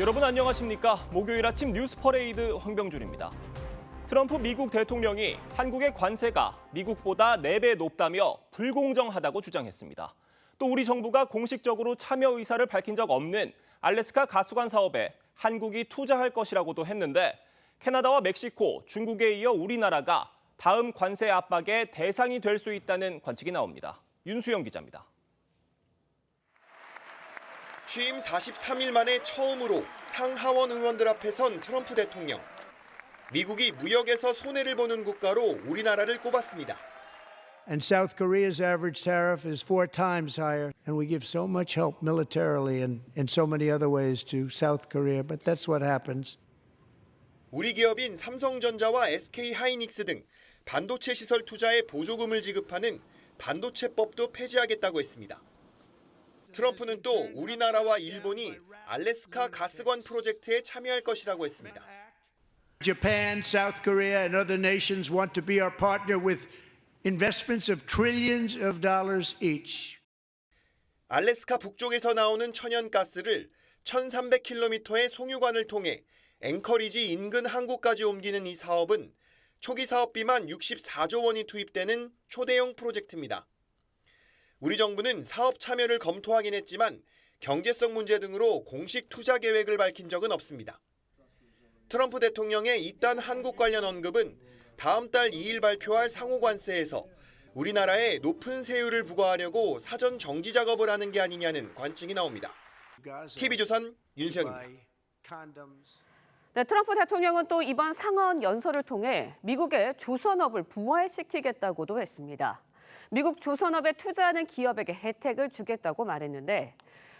여러분 안녕하십니까? 목요일 아침 뉴스 퍼레이드 황병준입니다. 트럼프 미국 대통령이 한국의 관세가 미국보다 4배 높다며 불공정하다고 주장했습니다. 또 우리 정부가 공식적으로 참여 의사를 밝힌 적 없는 알래스카 가스관 사업에 한국이 투자할 것이라고도 했는데 캐나다와 멕시코, 중국에 이어 우리나라가 다음 관세 압박의 대상이 될 수 있다는 관측이 나옵니다. 윤수영 기자입니다. 취임 43일 만에 처음으로 상하원 의원들 앞에 선 트럼프 대통령. 미국이 무역에서 손해를 보는 국가로 우리나라를 꼽았습니다. And South Korea's average tariff is 4 times higher, and we give so much help militarily and in so many other ways to South Korea, but that's what happens. 우리 기업인 삼성전자와 SK 하이닉스 등 반도체 시설 투자에 보조금을 지급하는 반도체법도 폐지하겠다고 했습니다. 트럼프는 또 우리나라와 일본이 알래스카 가스관 프로젝트에 참여할 것이라고 했습니다. Japan, South Korea, and other nations want to be our partner with investments of trillions of dollars each. 알래스카 북쪽에서 나오는 천연가스를 1,300km의 송유관을 통해 앵커리지 인근 항구까지 옮기는 이 사업은 초기 사업비만 64조 원이 투입되는 초대형 프로젝트입니다. 우리 정부는 사업 참여를 검토하긴 했지만 경제성 문제 등으로 공식 투자 계획을 밝힌 적은 없습니다. 트럼프 대통령의 이딴 한국 관련 언급은 다음 달 2일 발표할 상호관세에서 우리나라에 높은 세율을 부과하려고 사전 정지 작업을 하는 게 아니냐는 관측이 나옵니다. TV조선 윤수영입니다. 네, 트럼프 대통령은 또 이번 상원 연설을 통해 미국의 조선업을 부활시키겠다고도 했습니다. 미국 조선업에 투자하는 기업에게 혜택을 주겠다고 말했는데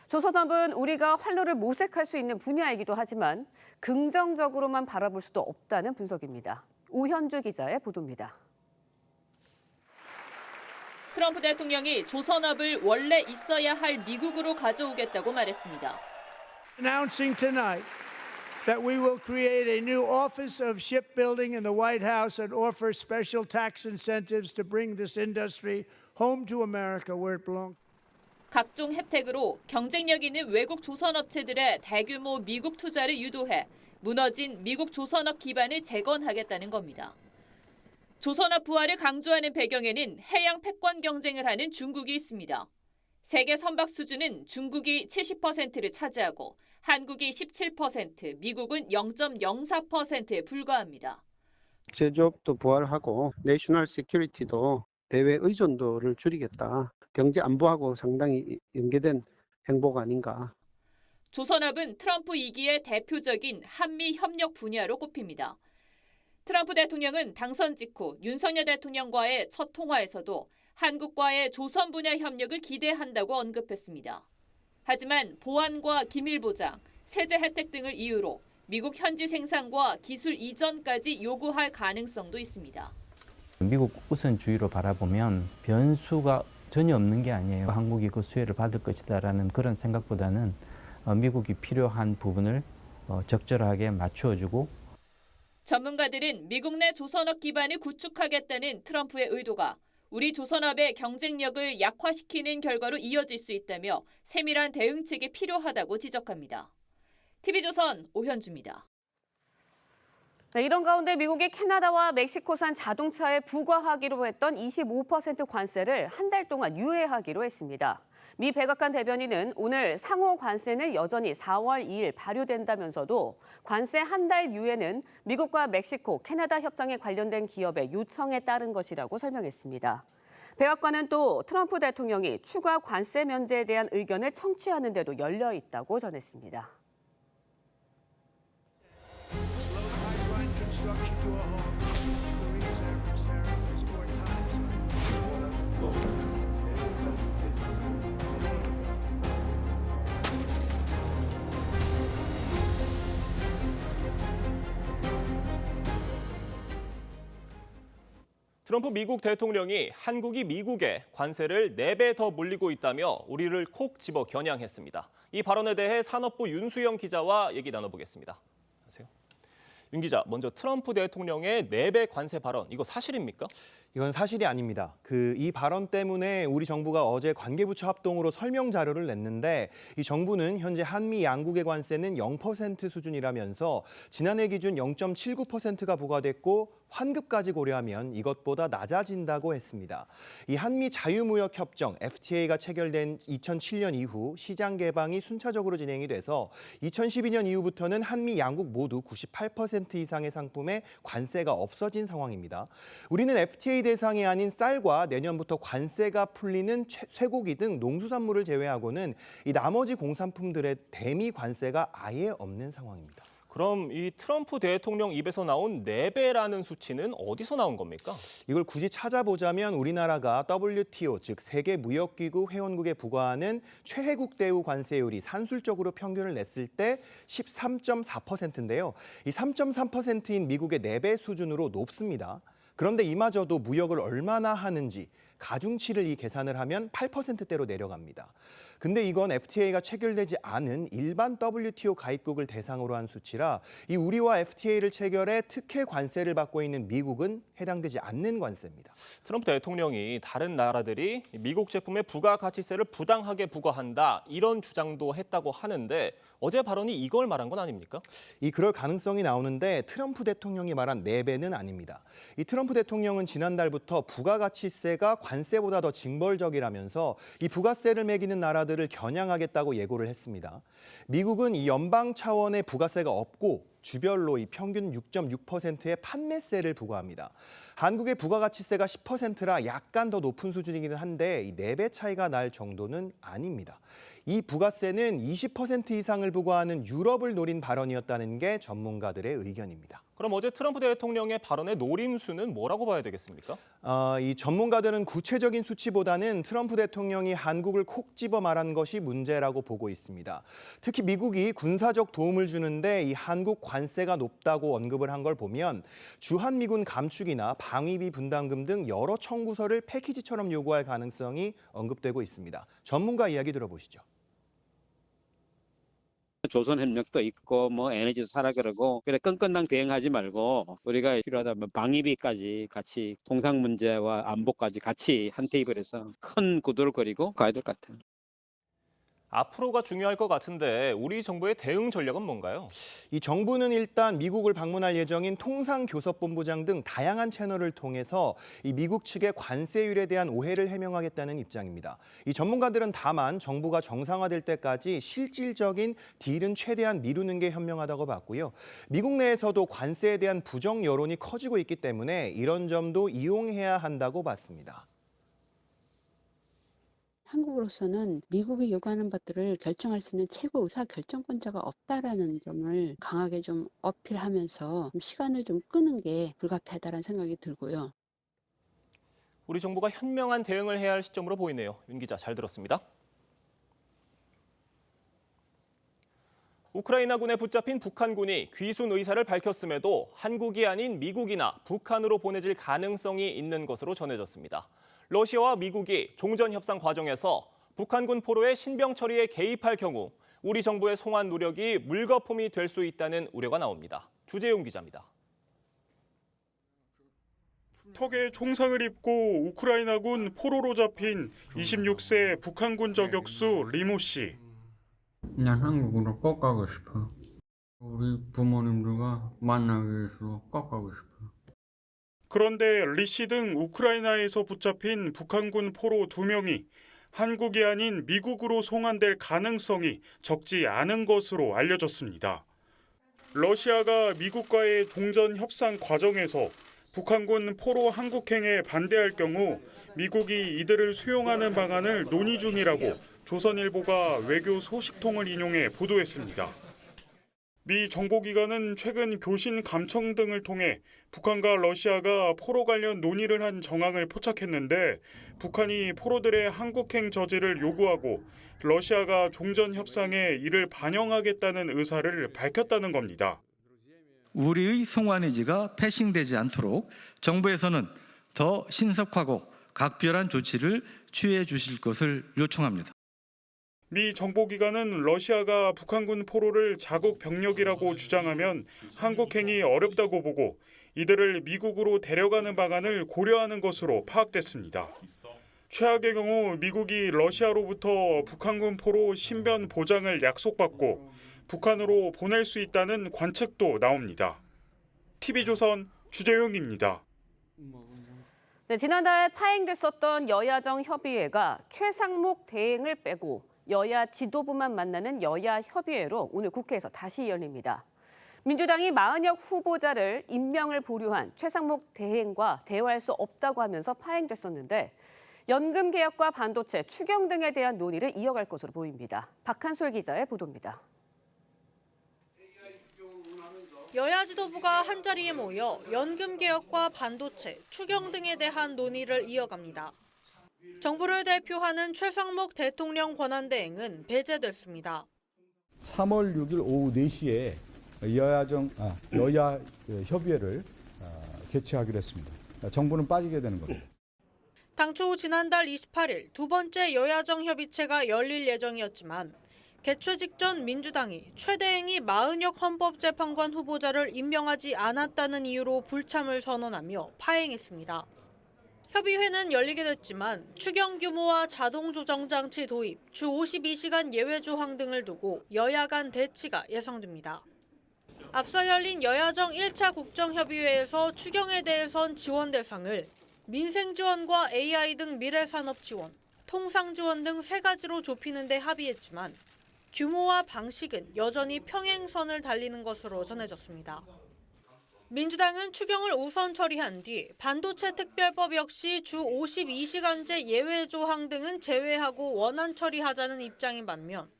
조선업은 우리가 활로를 모색할 수 있는 분야이기도 하지만 긍정적으로만 바라볼 수도 없다는 분석입니다. 오현주 기자의 보도입니다. 트럼프 대통령이 조선업을 원래 있어야 할 미국으로 가져오겠다고 말했습니다. Announcing tonight that we will create a new Office of Shipbuilding in the White House and offer special tax incentives to bring this industry home to America where it belongs. 각종 혜택으로 경쟁력 있는 외국 조선업체들의 대규모 미국 투자를 유도해 무너진 미국 조선업 기반을 재건하겠다는 겁니다. 조선업 부활을 강조하는 배경에는 해양 패권 경쟁을 하는 중국이 있습니다. 세계 선박 수주는 중국이 70%를 차지하고 한국이 17%, 미국은 0.04%에 불과합니다. 제조업도 부활하고 내셔널 시큐리티도 대외 의존도를 줄이겠다. 경제 안보하고 상당히 연계된 행보가 아닌가. 조선업은 트럼프 2기의 대표적인 한미 협력 분야로 꼽힙니다. 트럼프 대통령은 당선 직후 윤석열 대통령과의 첫 통화에서도 한국과의 조선 분야 협력을 기대한다고 언급했습니다. 하지만 보안과 기밀 보장, 세제 혜택 등을 이유로 미국 현지 생산과 기술 이전까지 요구할 가능성도 있습니다. 미국 우선주의로 바라보면 변수가 전혀 없는 게 아니에요. 한국이 그 수혜를 받을 것이다라는 그런 생각보다는 미국이 필요한 부분을 적절하게 맞추어주고. 전문가들은 미국 내 조선업 기반을 구축하겠다는 트럼프의 의도가 우리 조선업의 경쟁력을 약화시키는 결과로 이어질 수 있다며 세밀한 대응책이 필요하다고 지적합니다. TV조선 오현주입니다. 네, 이런 가운데 미국이 캐나다와 멕시코산 자동차에 부과하기로 했던 25% 관세를 한 달 동안 유예하기로 했습니다. 미 백악관 대변인은 오늘 상호 관세는 여전히 4월 2일 발효된다면서도 관세 한 달 유예는 미국과 멕시코, 캐나다 협정에 관련된 기업의 요청에 따른 것이라고 설명했습니다. 백악관은 또 트럼프 대통령이 추가 관세 면제에 대한 의견을 청취하는 데도 열려 있다고 전했습니다. 트럼프 미국 대통령이 한국이 미국에 관세를 4배 더 물리고 있다며 우리를 콕 집어 겨냥했습니다. 이 발언에 대해 산업부 윤수영 기자와 얘기 나눠보겠습니다. 안녕하세요. 윤 기자, 먼저 트럼프 대통령의 4배 관세 발언, 이거 사실입니까? 이건 사실이 아닙니다. 이 발언 때문에 우리 정부가 어제 관계부처 합동으로 설명 자료를 냈는데 이 정부는 현재 한미 양국의 관세는 0% 수준이라면서 지난해 기준 0.79%가 부과됐고 환급까지 고려하면 이것보다 낮아진다고 했습니다. 이 한미 자유무역 협정 FTA가 체결된 2007년 이후 시장 개방이 순차적으로 진행이 돼서 2012년 이후부터는 한미 양국 모두 98% 이상의 상품에 관세가 없어진 상황입니다. 우리는 FTA 대상이 아닌 쌀과 내년부터 관세가 풀리는 쇠고기 등 농수산물을 제외하고는 이 나머지 공산품들의 대미 관세가 아예 없는 상황입니다. 그럼 이 트럼프 대통령 입에서 나온 4배라는 수치는 어디서 나온 겁니까? 이걸 굳이 찾아보자면 우리나라가 WTO, 즉 세계무역기구 회원국에 부과하는 최혜국 대우 관세율이 산술적으로 평균을 냈을 때 13.4%인데요. 이 3.3%인 미국의 4배 수준으로 높습니다. 그런데 이마저도 무역을 얼마나 하는지 가중치를 계산을 하면 8%대로 내려갑니다. 근데 이건 FTA가 체결되지 않은 일반 WTO 가입국을 대상으로 한 수치라 이 우리와 FTA를 체결해 특혜 관세를 받고 있는 미국은 해당되지 않는 관세입니다. 트럼프 대통령이 다른 나라들이 미국 제품의 부가가치세를 부당하게 부과한다, 이런 주장도 했다고 하는데 어제 발언이 이걸 말한 건 아닙니까? 그럴 가능성이 나오는데 트럼프 대통령이 말한 4배는 아닙니다. 이 트럼프 대통령은 지난달부터 부가가치세가 관세보다 더 징벌적이라면서 이 부가세를 매기는 나라들을 겨냥하겠다고 예고를 했습니다. 미국은 이 연방 차원의 부가세가 없고 주별로 이 평균 6.6%의 판매세를 부과합니다. 한국의 부가가치세가 10%라 약간 더 높은 수준이기는 한데 이 4배 차이가 날 정도는 아닙니다. 이 부가세는 20% 이상을 부과하는 유럽을 노린 발언이었다는 게 전문가들의 의견입니다. 그럼 어제 트럼프 대통령의 발언의 노림수는 뭐라고 봐야 되겠습니까? 이 전문가들은 구체적인 수치보다는 트럼프 대통령이 한국을 콕 집어 말한 것이 문제라고 보고 있습니다. 특히 미국이 군사적 도움을 주는데 이 한국 관세가 높다고 언급을 한 걸 보면 주한미군 감축이나 방위비 분담금 등 여러 청구서를 패키지처럼 요구할 가능성이 언급되고 있습니다. 전문가 이야기 들어보시죠. 조선협력도 있고 에너지도 사라 그러고 그래 끈끈당 대응하지 말고 우리가 필요하다면 방위비까지 같이 통상 문제와 안보까지 같이 한 테이블에서 큰 구도를 그리고 가야 될 것 같아요. 앞으로가 중요할 것 같은데 우리 정부의 대응 전략은 뭔가요? 이 정부는 일단 미국을 방문할 예정인 통상교섭본부장 등 다양한 채널을 통해서 이 미국 측의 관세율에 대한 오해를 해명하겠다는 입장입니다. 이 전문가들은 다만 정부가 정상화될 때까지 실질적인 딜은 최대한 미루는 게 현명하다고 봤고요. 미국 내에서도 관세에 대한 부정 여론이 커지고 있기 때문에 이런 점도 이용해야 한다고 봤습니다. 한국으로서는 미국이 요구하는 것들을 결정할 수 있는 최고 의사 결정권자가 없다라는 점을 강하게 좀 어필하면서 시간을 좀 끄는 게 불가피하다는 생각이 들고요. 우리 정부가 현명한 대응을 해야 할 시점으로 보이네요. 윤 기자, 잘 들었습니다. 우크라이나군에 붙잡힌 북한군이 귀순 의사를 밝혔음에도 한국이 아닌 미국이나 북한으로 보내질 가능성이 있는 것으로 전해졌습니다. 러시아와 미국이 종전 협상 과정에서 북한군 포로의 신병 처리에 개입할 경우 우리 정부의 송환 노력이 물거품이 될 수 있다는 우려가 나옵니다. 주재용 기자입니다. 턱에 총상을 입고 우크라이나군 포로로 잡힌 26세 북한군 저격수 리모 씨. 난 한국으로 꼭 가고 싶어. 우리 부모님들과 만나기 위해서 꼭 가고 싶어. 그런데 리 씨 등 우크라이나에서 붙잡힌 북한군 포로 2명이 한국이 아닌 미국으로 송환될 가능성이 적지 않은 것으로 알려졌습니다. 러시아가 미국과의 종전 협상 과정에서 북한군 포로 한국행에 반대할 경우 미국이 이들을 수용하는 방안을 논의 중이라고 조선일보가 외교 소식통을 인용해 보도했습니다. 미 정보기관은 최근 교신 감청 등을 통해 북한과 러시아가 포로 관련 논의를 한 정황을 포착했는데 북한이 포로들의 한국행 저지를 요구하고 러시아가 종전 협상에 이를 반영하겠다는 의사를 밝혔다는 겁니다. 우리의 송환 의지가 패싱되지 않도록 정부에서는 더 신속하고 각별한 조치를 취해 주실 것을 요청합니다. 미 정보기관은 러시아가 북한군 포로를 자국 병력이라고 주장하면 한국행이 어렵다고 보고 이들을 미국으로 데려가는 방안을 고려하는 것으로 파악됐습니다. 최악의 경우 미국이 러시아로부터 북한군 포로 신변 보장을 약속받고 북한으로 보낼 수 있다는 관측도 나옵니다. TV조선 주재용입니다. 네, 지난달 파행됐었던 여야정 협의회가 최상목 대행을 빼고 여야 지도부만 만나는 여야 협의회로 오늘 국회에서 다시 열립니다. 민주당이 마은혁 후보자를 임명을 보류한 최상목 대행과 대화할 수 없다고 하면서 파행됐었는데 연금 개혁과 반도체, 추경 등에 대한 논의를 이어갈 것으로 보입니다. 박한솔 기자의 보도입니다. 여야 지도부가 한자리에 모여 연금 개혁과 반도체, 추경 등에 대한 논의를 이어갑니다. 정부를 대표하는 최상목 대통령 권한대행은 배제됐습니다. 3월 6일 오후 4시에 여야 협의회를 개최하기로 했습니다. 정부는 빠지게 되는 겁니다. 당초 지난달 28일 두 번째 여야정 협의체가 열릴 예정이었지만 개최 직전 민주당이 최 대행이 마은혁 헌법재판관 후보자를 임명하지 않았다는 이유로 불참을 선언하며 파행했습니다. 협의회는 열리게 됐지만 추경 규모와 자동 조정 장치 도입, 주 52시간 예외 조항 등을 두고 여야 간 대치가 예상됩니다. 앞서 열린 여야정 1차 국정협의회에서 추경에 대해선 지원 대상을 민생 지원과 AI 등 미래 산업 지원, 통상 지원 등 3가지로 좁히는 데 합의했지만 규모와 방식은 여전히 평행선을 달리는 것으로 전해졌습니다. 민주당은 추경을 우선 처리한 뒤 반도체 특별법 역시 주 52시간제 예외 조항 등은 제외하고 원안 처리하자는 입장인 반면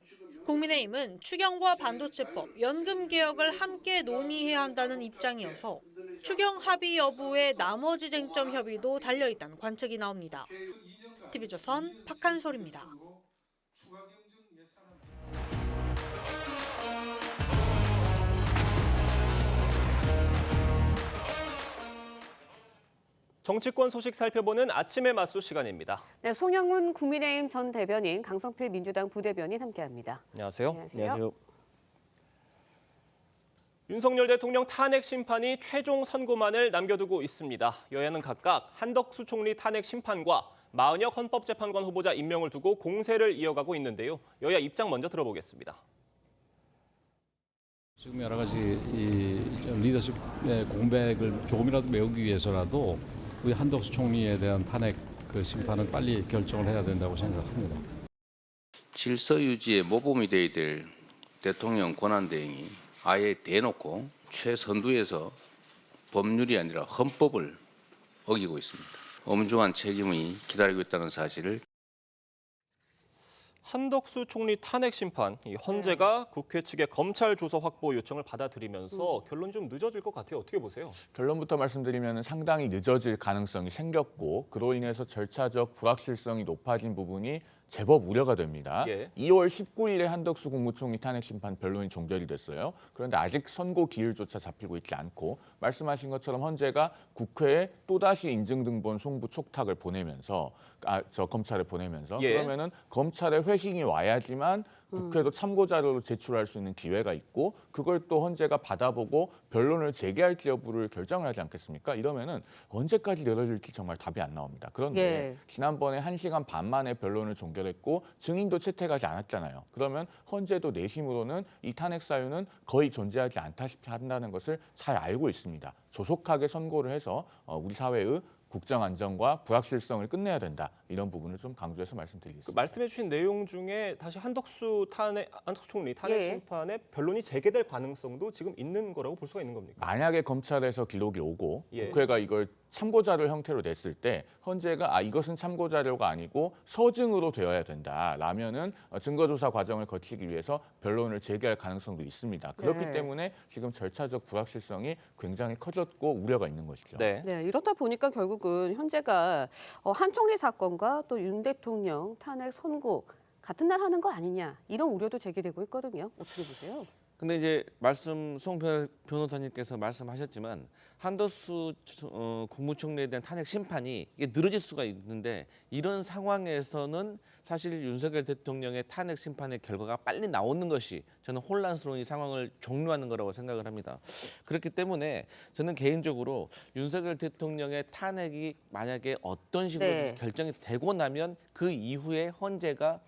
국민의힘은 추경과 반도체법, 연금 개혁을 함께 논의해야 한다는 입장이어서 추경 합의 여부에 나머지 쟁점 협의도 달려있다는 관측이 나옵니다. TV조선 박한솔입니다. 정치권 소식 살펴보는 아침의 맞수 시간입니다. 네, 송영훈 국민의힘 전 대변인, 강성필 민주당 부대변인 함께합니다. 안녕하세요. 안녕하세요. 윤석열 대통령 탄핵 심판이 최종 선고만을 남겨두고 있습니다. 여야는 각각 한덕수 총리 탄핵 심판과 마은혁 헌법재판관 후보자 임명을 두고 공세를 이어가고 있는데요. 여야 입장 먼저 들어보겠습니다. 지금 여러 가지 리더십의 공백을 조금이라도 메우기 위해서라도 우리 한덕수 총리에 대한 탄핵 심판은 빨리 결정을 해야 된다고 생각합니다. 질서 유지에 모범이 되어야 될 대통령 권한대행이 아예 대놓고 최선두에서 법률이 아니라 헌법을 어기고 있습니다. 엄중한 책임이 기다리고 있다는 사실을. 한덕수 총리 탄핵 심판, 이 헌재가 국회 측의 검찰 조서 확보 요청을 받아들이면서 결론이 좀 늦어질 것 같아요. 어떻게 보세요? 결론부터 말씀드리면 상당히 늦어질 가능성이 생겼고 그로 인해서 절차적 불확실성이 높아진 부분이 제법 우려가 됩니다. 2월 19일에 한덕수 국무총리 탄핵 심판 변론이 종결이 됐어요. 그런데 아직 선고 기일조차 잡히고 있지 않고 말씀하신 것처럼 헌재가 국회에 또다시 인증등본 송부 촉탁을 보내면서 검찰에 보내면서 그러면은 검찰의 회신이 와야지만 국회도 참고 자료로 제출할 수 있는 기회가 있고 그걸 또 헌재가 받아보고 변론을 재개할지 여부를 결정을 하지 않겠습니까? 이러면은 언제까지 늘어질지 정말 답이 안 나옵니다. 그런데 지난번에 1시간 반 만에 변론을 종결했고 증인도 채택하지 않았잖아요. 그러면 헌재도 내심으로는 이 탄핵 사유는 거의 존재하지 않다시피 한다는 것을 잘 알고 있습니다. 조속하게 선고를 해서 우리 사회의 국정 안정과 불확실성을 끝내야 된다. 이런 부분을 좀 강조해서 말씀드리겠습니다. 말씀해 주신 내용 중에 다시 한덕수 총리 탄핵 심판의 변론이 재개될 가능성도 지금 있는 거라고 볼 수가 있는 겁니까? 만약에 검찰에서 기록이 오고 국회가 이걸 참고자료 형태로 냈을 때 헌재가 이것은 참고자료가 아니고 서증으로 되어야 된다라면은 증거조사 과정을 거치기 위해서 변론을 재개할 가능성도 있습니다. 그렇기 때문에 지금 절차적 불확실성이 굉장히 커졌고 우려가 있는 것이죠. 네, 이렇다 보니까 결국은 현재가 한 총리 사건과 또 윤 대통령 탄핵 선고 같은 날 하는 거 아니냐 이런 우려도 제기되고 있거든요. 어떻게 보세요? 근데 이제 송 변호사님께서 말씀하셨지만 한덕수 국무총리에 대한 탄핵 심판이 이게 늘어질 수가 있는데 이런 상황에서는 사실 윤석열 대통령의 탄핵 심판의 결과가 빨리 나오는 것이 저는 혼란스러운 이 상황을 종료하는 거라고 생각을 합니다. 그렇기 때문에 저는 개인적으로 윤석열 대통령의 탄핵이 만약에 어떤 식으로 네. 결정이 되고 나면 그 이후에 헌재가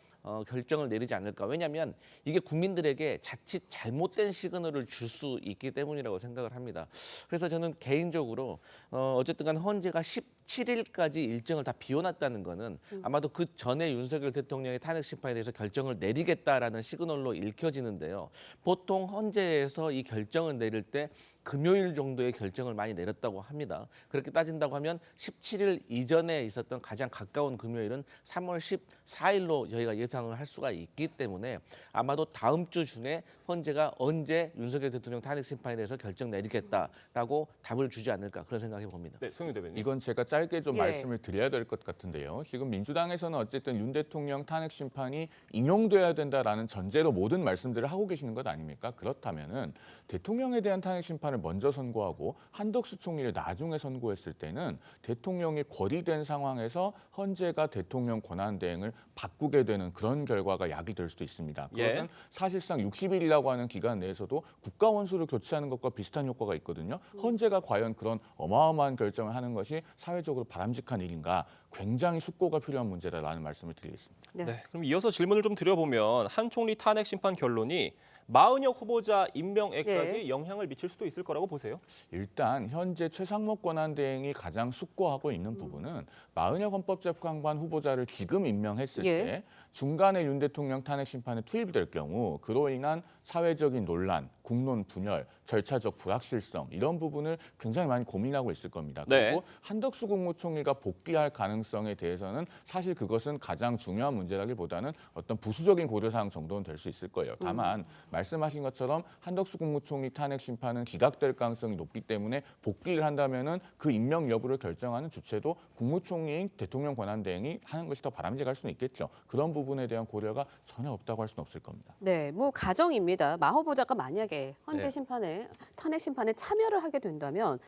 결정을 내리지 않을까. 왜냐하면 이게 국민들에게 자칫 잘못된 시그널을 줄 수 있기 때문이라고 생각을 합니다. 그래서 저는 개인적으로 어쨌든 간 헌재가 17일까지 일정을 다 비워놨다는 거는 아마도 그 전에 윤석열 대통령의 탄핵 심판에 대해서 결정을 내리겠다라는 시그널로 읽혀지는데요. 보통 헌재에서 이 결정을 내릴 때 금요일 정도의 결정을 많이 내렸다고 합니다. 그렇게 따진다고 하면 17일 이전에 있었던 가장 가까운 금요일은 3월 14일로 저희가 예상을 할 수가 있기 때문에 아마도 다음 주 중에 헌재가 언제 윤석열 대통령 탄핵 심판에 대해서 결정 내리겠다라고 답을 주지 않을까 그런 생각해 봅니다. 네, 송유 대변인. 이건 제가 짧게 좀 예. 말씀을 드려야 될 것 같은데요. 지금 민주당에서는 어쨌든 윤 대통령 탄핵 심판이 인용돼야 된다라는 전제로 모든 말씀들을 하고 계시는 것 아닙니까? 그렇다면은 대통령에 대한 탄핵 심판을 먼저 선고하고 한덕수 총리를 나중에 선고했을 때는 대통령이 고리된 상황에서 헌재가 대통령 권한 대행을 바꾸게 되는 그런 결과가 야기될 수도 있습니다. 그것은 사실상 60일이라고 하는 기간 내에서도 국가 원수를 교체하는 것과 비슷한 효과가 있거든요. 헌재가 과연 그런 어마어마한 결정을 하는 것이 사회적으로 바람직한 일인가? 굉장히 숙고가 필요한 문제다라는 말씀을 드리겠습니다. 네, 그럼 이어서 질문을 좀 드려보면 한 총리 탄핵 심판 결론이 마은혁 후보자 임명에까지 영향을 미칠 수도 있을 거라고 보세요? 일단 현재 최상목 권한대행이 가장 숙고하고 있는 부분은 마은혁 헌법재판관 후보자를 지금 임명했을 때 중간에 윤 대통령 탄핵 심판에 투입될 경우 그로 인한 사회적인 논란, 국론 분열, 절차적 불확실성 이런 부분을 굉장히 많이 고민하고 있을 겁니다. 그리고 한덕수 국무총리가 복귀할 가능성에 대해서는 사실 그것은 가장 중요한 문제라기보다는 어떤 부수적인 고려사항 정도는 될 수 있을 거예요. 다만 말씀하신 것처럼 한덕수 국무총리 탄핵 심판은 기각될 가능성이 높기 때문에 복귀를 한다면은 그 임명 여부를 결정하는 주체도 국무총리인 대통령 권한대행이 하는 것이 더 바람직할 수는 있겠죠. 그런 부분에 대한 고려가 전혀 없다고 할 수는 없을 겁니다. 네, 뭐 가정입니다. 마 후보자가 만약에 헌재 심판에 탄핵 심판에 참여를 하게 된다면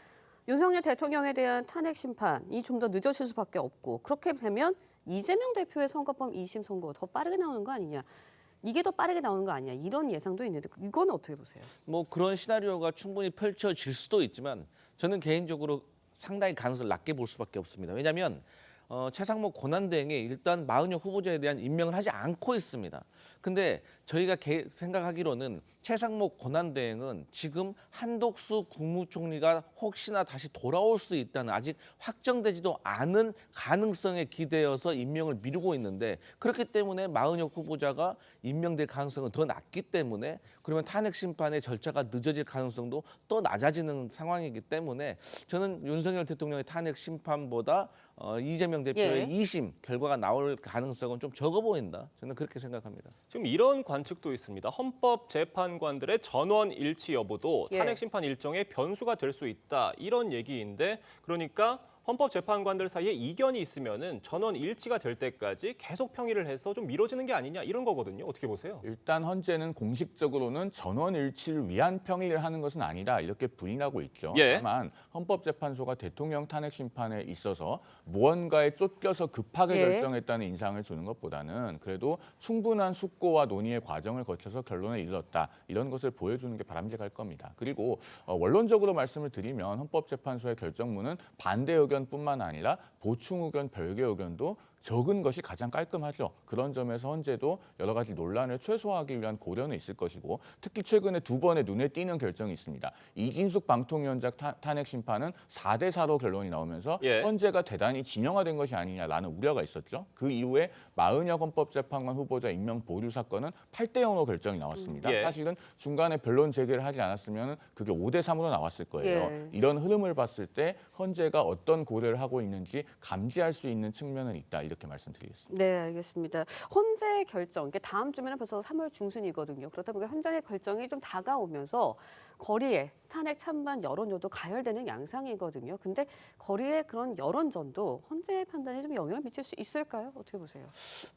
윤석열 대통령에 대한 탄핵 심판이 좀 더 늦어질 수밖에 없고 그렇게 되면 이재명 대표의 선거법 2심 선고 더 빠르게 나오는 거 아니냐. 이게 더 빠르게 나오는 거 아니냐. 이런 예상도 있는데 이건 어떻게 보세요? 뭐 그런 시나리오가 충분히 펼쳐질 수도 있지만 저는 개인적으로 상당히 가능성을 낮게 볼 수밖에 없습니다. 왜냐하면 최상목 권한대행이 일단 마은혁 후보자에 대한 임명을 하지 않고 있습니다. 근데 저희가 생각하기로는 최상목 권한대행은 지금 한덕수 국무총리가 혹시나 다시 돌아올 수 있다는 아직 확정되지도 않은 가능성에 기대어서 임명을 미루고 있는데 그렇기 때문에 마은혁 후보자가 임명될 가능성은 더 낮기 때문에 그러면 탄핵 심판의 절차가 늦어질 가능성도 또 낮아지는 상황이기 때문에 저는 윤석열 대통령의 탄핵 심판보다 이재명 대표의 2심 결과가 나올 가능성은 좀 적어 보인다. 저는 그렇게 생각합니다. 지금 이런 관측도 있습니다. 헌법재판관들의 전원 일치 여부도 탄핵 심판 일정의 변수가 될 수 있다. 이런 얘기인데 그러니까 헌법재판관들 사이에 이견이 있으면은 전원 일치가 될 때까지 계속 평의를 해서 좀 미뤄지는 게 아니냐 이런 거거든요. 어떻게 보세요? 일단 헌재는 공식적으로는 전원 일치를 위한 평의를 하는 것은 아니다 이렇게 부인하고 있죠. 다만 헌법재판소가 대통령 탄핵 심판에 있어서 무언가에 쫓겨서 급하게 결정했다는 인상을 주는 것보다는 그래도 충분한 숙고와 논의의 과정을 거쳐서 결론에 이르렀다 이런 것을 보여주는 게 바람직할 겁니다. 그리고 원론적으로 말씀을 드리면 헌법재판소의 결정문은 반대 의견뿐만 아니라 보충 의견, 별개 의견도 적은 것이 가장 깔끔하죠. 그런 점에서 헌재도 여러 가지 논란을 최소화하기 위한 고려는 있을 것이고 특히 최근에 두 번의 눈에 띄는 결정이 있습니다. 이진숙 방통위원장 탄핵 심판은 4대 4로 결론이 나오면서 헌재가 대단히 진영화된 것이 아니냐라는 우려가 있었죠. 그 이후에 마은혁 헌법재판관 후보자 임명 보류 사건은 8대 0으로 결정이 나왔습니다. 사실은 중간에 변론 재개를 하지 않았으면 그게 5대 3으로 나왔을 거예요. 이런 흐름을 봤을 때 헌재가 어떤 고려를 하고 있는지 감지할 수 있는 측면은 있다. 이렇게 말씀드리겠습니다. 네, 알겠습니다. 헌재 결정, 이게 다음 주면 벌써 3월 중순이거든요. 그렇다 보니까 헌재 결정이 좀 다가오면서 거리에 탄핵 찬반 여론전도 가열되는 양상이거든요. 근데 거리의 그런 여론전도 헌재 판단에 좀 영향을 미칠 수 있을까요? 어떻게 보세요?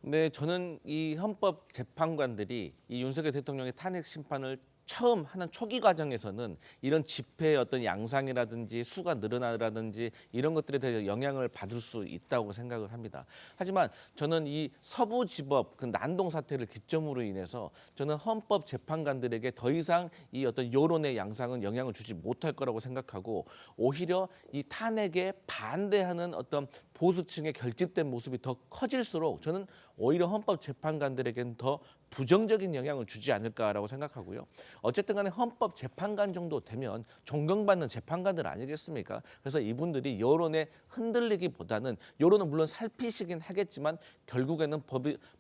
네, 저는 이 헌법 재판관들이 이 윤석열 대통령의 탄핵 심판을 처음 하는 초기 과정에서는 이런 집회의 어떤 양상이라든지 수가 늘어나라든지 이런 것들에 대해 영향을 받을 수 있다고 생각을 합니다. 하지만 저는 이 서부지법 그 난동 사태를 기점으로 인해서 저는 헌법재판관들에게 더 이상 이 어떤 여론의 양상은 영향을 주지 못할 거라고 생각하고 오히려 이 탄핵에 반대하는 어떤 보수층의 결집된 모습이 더 커질수록 저는 오히려 헌법재판관들에게는 더 부정적인 영향을 주지 않을까라고 생각하고요. 어쨌든 간에 헌법재판관 정도 되면 존경받는 재판관들 아니겠습니까? 그래서 이분들이 여론에 흔들리기보다는 여론은 물론 살피시긴 하겠지만 결국에는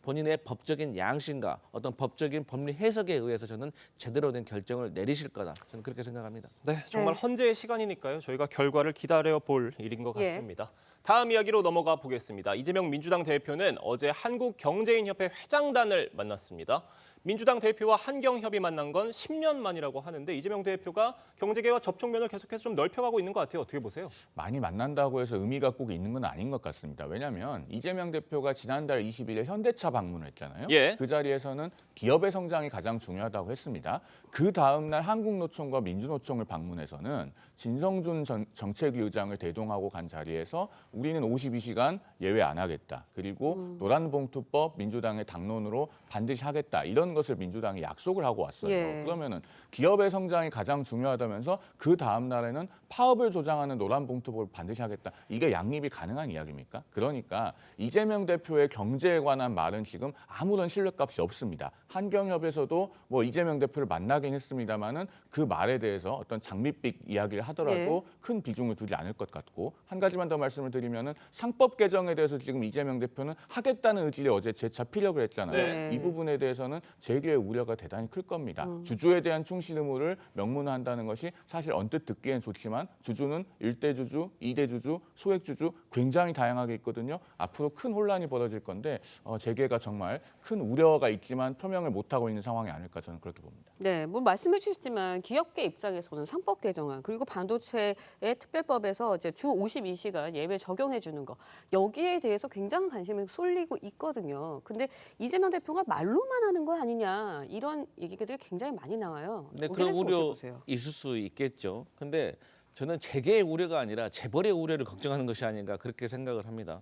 본인의 법적인 양심과 어떤 법적인 법리 해석에 의해서 저는 제대로 된 결정을 내리실 거다. 저는 그렇게 생각합니다. 네, 정말 헌재의 시간이니까요. 저희가 결과를 기다려볼 일인 것 같습니다. 다음 이야기로 넘어가 보겠습니다. 이재명 민주당 대표는 어제 한국경제인협회 회장단을 만났습니다. 민주당 대표와 한경협이 만난 건 10년 만이라고 하는데 이재명 대표가 경제계와 접촉면을 계속해서 좀 넓혀가고 있는 것 같아요. 어떻게 보세요? 많이 만난다고 해서 의미가 꼭 있는 건 아닌 것 같습니다. 왜냐하면 이재명 대표가 지난달 20일에 현대차 방문을 했잖아요. 그 자리에서는 기업의 성장이 가장 중요하다고 했습니다. 그 다음 날 한국노총과 민주노총을 방문해서는 진성준 정책위 의장을 대동하고 간 자리에서 우리는 52시간 예외 안 하겠다. 그리고 노란봉투법 민주당의 당론으로 반드시 하겠다. 이런 것을 민주당이 약속을 하고 왔어요. 그러면은 기업의 성장이 가장 중요하다면서 그 다음 날에는 파업을 조장하는 노란봉투법을 반드시 하겠다. 이게 양립이 가능한 이야기입니까? 그러니까 이재명 대표의 경제에 관한 말은 지금 아무런 신뢰값이 없습니다. 한경협에서도 뭐 이재명 대표를 만나긴 했습니다마는 그 말에 대해서 어떤 장밋빛 이야기를 하더라도 큰 비중을 두지 않을 것 같고 한 가지만 더 말씀을 드리면은 상법 개정에 대해서 지금 이재명 대표는 하겠다는 의지를 어제 재차 피력을 했잖아요. 이 부분에 대해서는 재계의 우려가 대단히 클 겁니다. 주주에 대한 충실 의무를 명문화한다는 것이 사실 언뜻 듣기엔 좋지만 주주는 1대 주주, 2대 주주, 소액 주주 굉장히 다양하게 있거든요. 앞으로 큰 혼란이 벌어질 건데 재계가 정말 큰 우려가 있지만 표명을 못하고 있는 상황이 아닐까 저는 그렇게 봅니다. 네, 뭐 말씀해 주셨지만 기업계 입장에서는 상법 개정안 그리고 반도체의 특별법에서 이제 주 52시간 예외 적용해 주는 거 여기에 대해서 굉장한 관심이 쏠리고 있거든요. 근데 이재명 대표가 말로만 하는 거 아니냐 이런 얘기들이 굉장히 많이 나와요. 네, 그런 우려 있을 수 있겠죠. 근데 저는 재계의 우려가 아니라 재벌의 우려를 걱정하는 것이 아닌가 그렇게 생각을 합니다.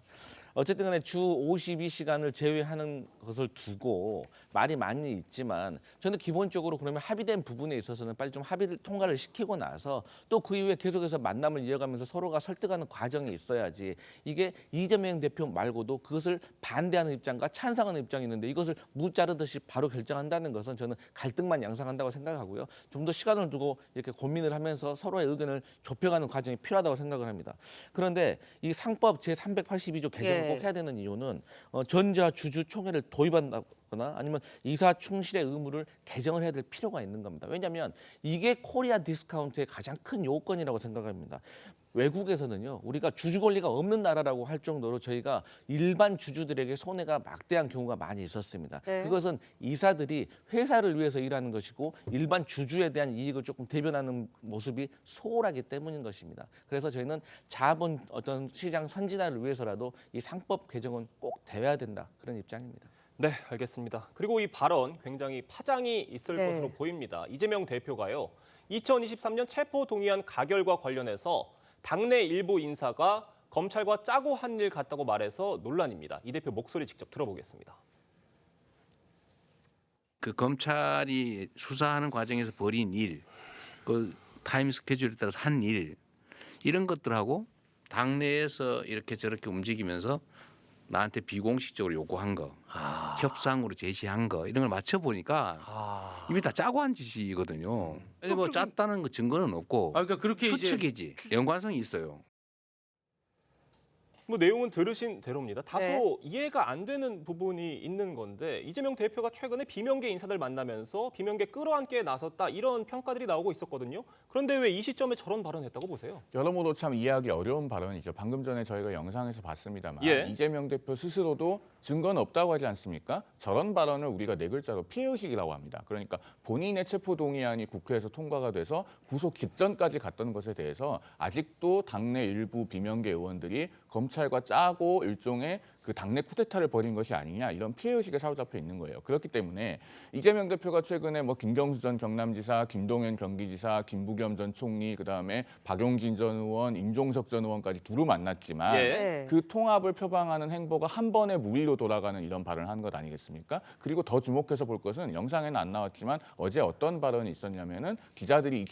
어쨌든 간에 주 52시간을 제외하는 것을 두고 말이 많이 있지만 저는 기본적으로 그러면 합의된 부분에 있어서는 빨리 좀 합의를 통과를 시키고 나서 또 그 이후에 계속해서 만남을 이어가면서 서로가 설득하는 과정이 있어야지 이게 이재명 대표 말고도 그것을 반대하는 입장과 찬성하는 입장이 있는데 이것을 무 자르듯이 바로 결정한다는 것은 저는 갈등만 양상한다고 생각하고요. 좀 더 시간을 두고 이렇게 고민을 하면서 서로의 의견을 좁혀가는 과정이 필요하다고 생각을 합니다. 그런데 이 상법 제382조 개정을 꼭 해야 되는 이유는 전자주주총회를 도입한다거나 아니면 이사 충실의 의무를 개정을 해야 될 필요가 있는 겁니다. 왜냐하면 이게 코리아 디스카운트의 가장 큰 요건이라고 생각합니다. 외국에서는요, 우리가 주주 권리가 없는 나라라고 할 정도로 저희가 일반 주주들에게 손해가 막대한 경우가 많이 있었습니다. 그것은 이사들이 회사를 위해서 일하는 것이고 일반 주주에 대한 이익을 조금 대변하는 모습이 소홀하기 때문인 것입니다. 그래서 저희는 자본 어떤 시장 선진화를 위해서라도 이 상법 개정은 꼭 돼야 된다 그런 입장입니다. 네, 알겠습니다. 그리고 이 발언 굉장히 파장이 있을 것으로 보입니다. 이재명 대표가요, 2023년 체포 동의안 가결과 관련해서 당내 일부 인사가 검찰과 짜고 한 일 같다고 말해서 논란입니다. 이 대표 목소리 직접 들어보겠습니다. 그 검찰이 수사하는 과정에서 벌인 일, 그 타임 스케줄에 따라서 한 일, 이런 것들하고 당내에서 이렇게 저렇게 움직이면서 나한테 비공식적으로 요구한 거, 협상으로 제시한 거 이런 걸 맞춰보니까 이미 다 짜고 한 짓이거든요. 뭐 짰다는 거 증거는 없고 그러니까 그렇게 추측이지 연관성이 있어요. 뭐 내용은 들으신 대로입니다. 다소 이해가 안 되는 부분이 있는 건데 이재명 대표가 최근에 비명계 인사들 만나면서 비명계 끌어안기에 나섰다 이런 평가들이 나오고 있었거든요. 그런데 왜 이 시점에 저런 발언했다고 보세요? 여러모로 참 이해하기 어려운 발언이죠. 방금 전에 저희가 영상에서 봤습니다만 이재명 대표 스스로도 증거는 없다고 하지 않습니까? 저런 발언을 우리가 네 글자로 피해의식이라고 합니다. 그러니까 본인의 체포 동의안이 국회에서 통과가 돼서 구속 직전까지 갔던 것에 대해서 아직도 당내 일부 비명계 의원들이 검찰 검찰과 짜고 일종의 그 당내 쿠데타를 벌인 것이 아니냐 이런 피해의식에 사로잡혀 있는 거예요. 그렇기 때문에 이재명 대표가 최근에 뭐 김경수 전 경남지사, 김동연 경기지사, 김부겸 전 총리, 그다음에 박용진 전 의원, 임종석 전 의원까지 두루 만났지만 그 통합을 표방하는 행보가 한 번에 무일로 돌아가는 이런 발언을 한 것 아니겠습니까? 그리고 더 주목해서 볼 것은 영상에는 안 나왔지만 어제 어떤 발언이 있었냐면은 기자들이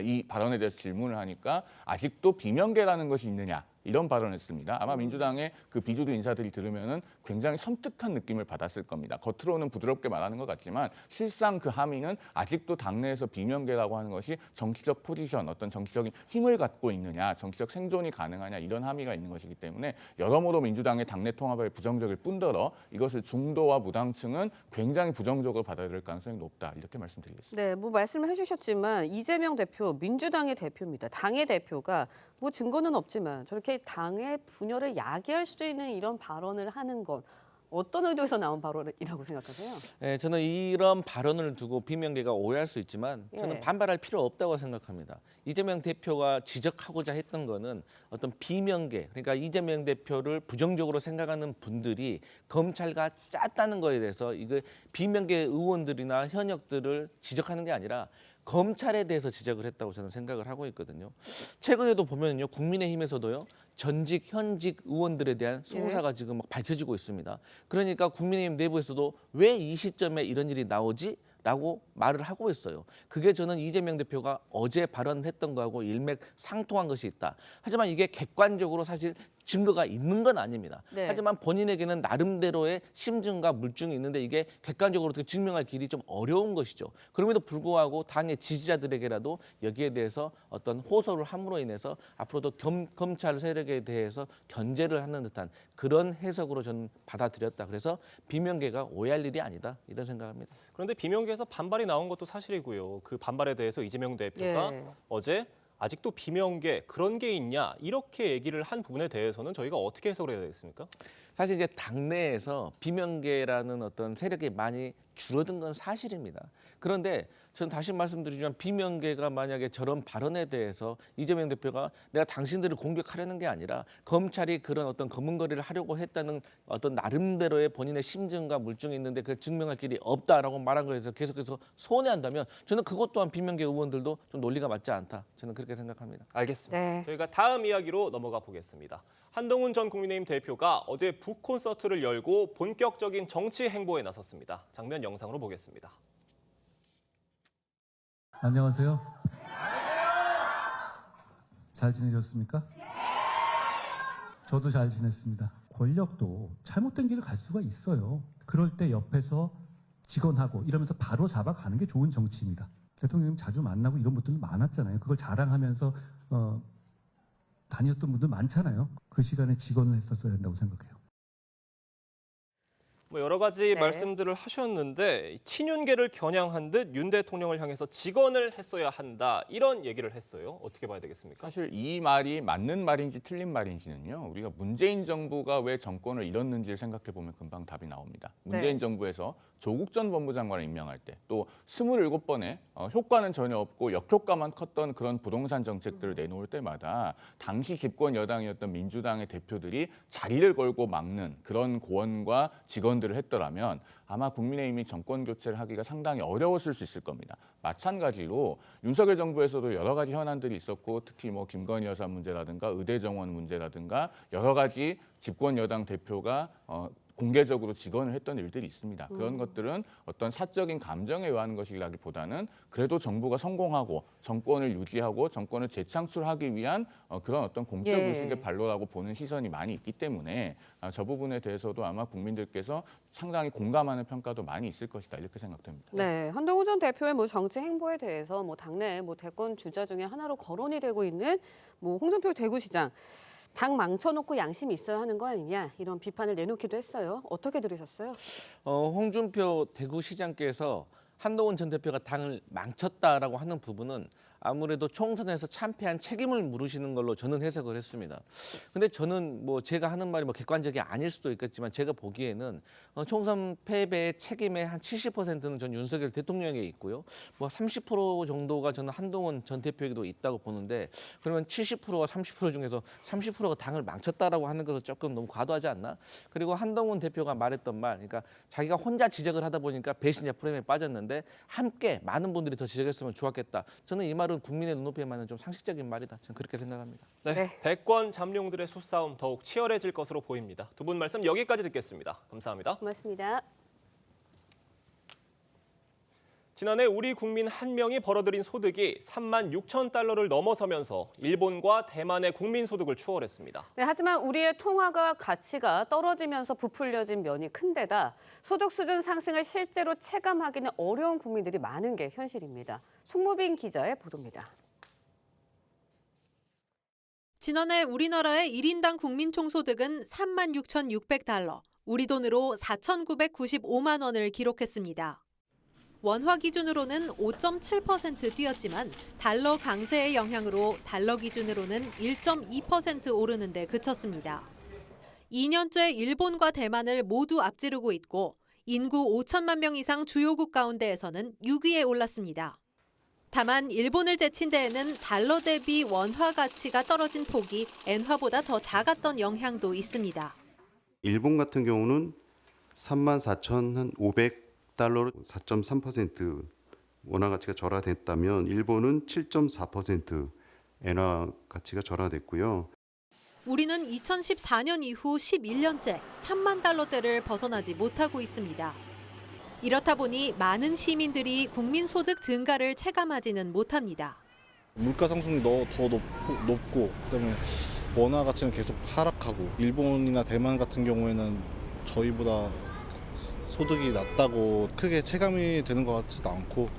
이 발언에 대해서 질문을 하니까 아직도 비명계라는 것이 있느냐 이런 발언을 했습니다. 아마 민주당의 그 비주류 인사들이 들으면은 굉장히 섬뜩한 느낌을 받았을 겁니다. 겉으로는 부드럽게 말하는 것 같지만 실상 그 함의는 아직도 당내에서 비명계라고 하는 것이 정치적 포지션, 어떤 정치적인 힘을 갖고 있느냐, 정치적 생존이 가능하냐 이런 함의가 있는 것이기 때문에 여러모로 민주당의 당내 통합에 부정적일 뿐더러 이것을 중도와 무당층은 굉장히 부정적으로 받아들일 가능성이 높다 이렇게 말씀드리겠습니다. 네, 뭐 말씀을 해주셨지만 이재명 대표, 민주당의 대표입니다. 당의 대표가 뭐 증거는 없지만 저렇게 당의 분열을 야기할 수 있는 이런 발언을 하는 건 어떤 의도에서 나온 발언이라고 생각하세요? 네, 저는 이런 발언을 두고 비명계가 오해할 수 있지만 저는 반발할 필요 없다고 생각합니다. 이재명 대표가 지적하고자 했던 거는 어떤 비명계, 그러니까 이재명 대표를 부정적으로 생각하는 분들이 검찰과 짰다는 거에 대해서 이거 비명계 의원들이나 현역들을 지적하는 게 아니라 검찰에 대해서 지적을 했다고 저는 생각을 하고 있거든요. 최근에도 보면요, 국민의힘에서도요, 전직, 현직 의원들에 대한 송사가 지금 막 밝혀지고 있습니다. 그러니까 국민의힘 내부에서도 왜 이 시점에 이런 일이 나오지? 라고 말을 하고 있어요. 그게 저는 이재명 대표가 어제 발언했던 거하고 일맥상통한 것이 있다. 하지만 이게 객관적으로 사실 증거가 있는 건 아닙니다. 하지만 본인에게는 나름대로의 심증과 물증이 있는데 이게 객관적으로 어떻게 증명할 길이 좀 어려운 것이죠. 그럼에도 불구하고 당의 지지자들에게라도 여기에 대해서 어떤 호소를 함으로 인해서 앞으로도 검찰 세력에 대해서 견제를 하는 듯한 그런 해석으로 저는 받아들였다. 그래서 비명계가 오해할 일이 아니다. 이런 생각합니다. 그런데 비명계에서 반발이 나온 것도 사실이고요. 그 반발에 대해서 이재명 대표가 어제 아직도 비명계 그런 게 있냐 이렇게 얘기를 한 부분에 대해서는 저희가 어떻게 해석을 해야 되겠습니까? 사실 이제 당내에서 비명계라는 어떤 세력이 많이 줄어든 건 사실입니다. 그런데 저는 다시 말씀드리지만 비명계가 만약에 저런 발언에 대해서 이재명 대표가 내가 당신들을 공격하려는 게 아니라 검찰이 그런 어떤 검은거리를 하려고 했다는 어떤 나름대로의 본인의 심증과 물증이 있는데 그걸 증명할 길이 없다라고 말한 거에서 계속해서 손해한다면 저는 그것 또한 비명계 의원들도 좀 논리가 맞지 않다. 저는 그렇게 생각합니다. 알겠습니다. 저희가 다음 이야기로 넘어가 보겠습니다. 한동훈 전 국민의힘 대표가 어제 북 콘서트를 열고 본격적인 정치 행보에 나섰습니다. 장면 영상으로 보겠습니다. 안녕하세요. 잘 지내셨습니까? 저도 잘 지냈습니다. 권력도 잘못된 길을 갈 수가 있어요. 그럴 때 옆에서 직언하고 이러면서 바로 잡아가는 게 좋은 정치입니다. 대통령님 자주 만나고 이런 분들 많았잖아요. 그걸 자랑하면서 다녔던 분들 많잖아요. 그 시간에 직언을 했었어야 된다고 생각해요. 뭐 여러 가지 말씀들을 하셨는데 친윤계를 겨냥한 듯 윤 대통령을 향해서 직언을 했어야 한다 이런 얘기를 했어요. 어떻게 봐야 되겠습니까? 사실 이 말이 맞는 말인지 틀린 말인지는요. 우리가 문재인 정부가 왜 정권을 잃었는지를 생각해 보면 금방 답이 나옵니다. 문재인 정부에서 조국 전 법무장관을 임명할 때 또 27번의 효과는 전혀 없고 역효과만 컸던 그런 부동산 정책들을 내놓을 때마다 당시 집권 여당이었던 민주당의 대표들이 자리를 걸고 막는 그런 고언과 직언들을 했더라면 아마 국민의힘이 정권 교체를 하기가 상당히 어려웠을 수 있을 겁니다. 마찬가지로 윤석열 정부에서도 여러 가지 현안들이 있었고 특히 뭐 김건희 여사 문제라든가 의대 정원 문제라든가 여러 가지 집권 여당 대표가 공개적으로 직언을 했던 일들이 있습니다. 그런 것들은 어떤 사적인 감정에 의한 것이라기보다는 그래도 정부가 성공하고 정권을 유지하고 정권을 재창출하기 위한 그런 어떤 공적 의식의 발로라고 보는 시선이 많이 있기 때문에 저 부분에 대해서도 아마 국민들께서 상당히 공감하는 평가도 많이 있을 것이다 이렇게 생각됩니다. 네, 한동훈 전 대표의 뭐 정치 행보에 대해서 뭐 당내 뭐 대권 주자 중에 하나로 거론이 되고 있는 뭐 홍준표 대구시장. 당 망쳐놓고 양심이 있어야 하는 거 아니냐 이런 비판을 내놓기도 했어요. 어떻게 들으셨어요? 홍준표 대구시장께서 한동훈 전 대표가 당을 망쳤다라고 하는 부분은 아무래도 총선에서 참패한 책임을 물으시는 걸로 저는 해석을 했습니다. 근데 저는 뭐 제가 하는 말이 뭐 객관적이 아닐 수도 있겠지만 제가 보기에는 총선 패배의 책임의 한 70%는 전 윤석열 대통령에 있고요. 뭐 30% 정도가 저는 한동훈 전 대표에게도 있다고 보는데 그러면 70%와 30% 중에서 30%가 당을 망쳤다라고 하는 것은 조금 너무 과도하지 않나? 그리고 한동훈 대표가 말했던 말, 그러니까 자기가 혼자 지적을 하다 보니까 배신자 프레임에 빠졌는데 함께 많은 분들이 더 지적했으면 좋았겠다. 저는 이 말은 국민의 눈높이에 맞는 좀 상식적인 말이다. 저는 그렇게 생각합니다. 네, 대권 잠룡들의 수싸움 더욱 치열해질 것으로 보입니다. 두 분 말씀 여기까지 듣겠습니다. 감사합니다. 고맙습니다. 지난해 우리 국민 한 명이 벌어들인 소득이 3만 6천 달러를 넘어서면서 일본과 대만의 국민 소득을 추월했습니다. 네, 하지만 우리의 통화가 가치가 떨어지면서 부풀려진 면이 큰데다 소득 수준 상승을 실제로 체감하기는 어려운 국민들이 많은 게 현실입니다. 송무빈 기자의 보도입니다. 지난해 우리나라의 1인당 국민 총소득은 36,600달러, 우리 돈으로 4,995만 원을 기록했습니다. 원화 기준으로는 5.7% 뛰었지만 달러 강세의 영향으로 달러 기준으로는 1.2% 오르는 데 그쳤습니다. 2년째 일본과 대만을 모두 앞지르고 있고 인구 5천만 명 이상 주요국 가운데에서는 6위에 올랐습니다. 다만 일본을 제친 데에는 달러 대비 원화 가치가 떨어진 폭이 엔화보다 더 작았던 영향도 있습니다. 일본 같은 경우는 34,500달러로 4.3% 원화 가치가 절하됐다면 일본은 7.4% 엔화 가치가 절하됐고요. 우리는 2014년 이후 11년째 3만 달러대를 벗어나지 못하고 있습니다. 이렇다 보니 많은 시민들이 국민 소득 증가를 체감하지는 못합니다. 물가 상승이 더 높고 그다음에 원화 가치는 계속 하락하고 일본이나 대만 같은 경우에는 저희보다 소득이 낮다고 크게 체감이 되는 것 같지도 않고.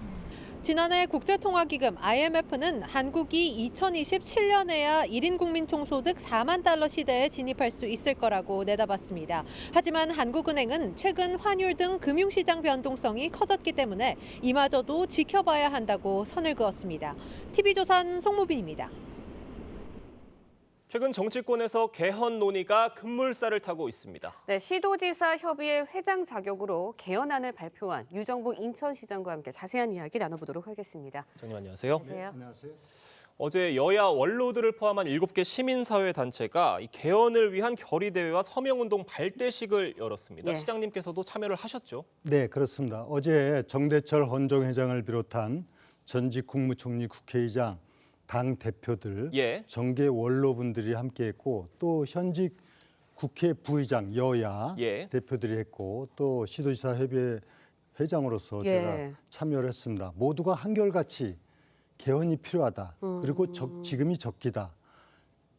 지난해 국제통화기금 IMF는 한국이 2027년에야 1인 국민 총소득 4만 달러 시대에 진입할 수 있을 거라고 내다봤습니다. 하지만 한국은행은 최근 환율 등 금융시장 변동성이 커졌기 때문에 이마저도 지켜봐야 한다고 선을 그었습니다. TV조선 송무빈입니다. 최근 정치권에서 개헌 논의가 급물살을 타고 있습니다. 네, 시도지사 협의회 회장 자격으로 개헌안을 발표한 유정복 인천시장과 함께 자세한 이야기 나눠보도록 하겠습니다. 장님 안녕하세요. 안녕하세요. 어제 여야 원로들을 포함한 7개 시민사회 단체가 이 개헌을 위한 결의대회와 서명운동 발대식을 열었습니다. 예. 시장님께서도 참여를 하셨죠? 네, 그렇습니다. 어제 정대철 헌정회장을 비롯한 전직 국무총리, 국회의장, 당 대표들, 정계 원로분들이 함께했고 또 현직 국회 부의장, 여야 대표들이 했고 또 시도지사 협의회 회장으로서 제가 참여를 했습니다. 모두가 한결같이 개헌이 필요하다. 그리고 지금이 적기다.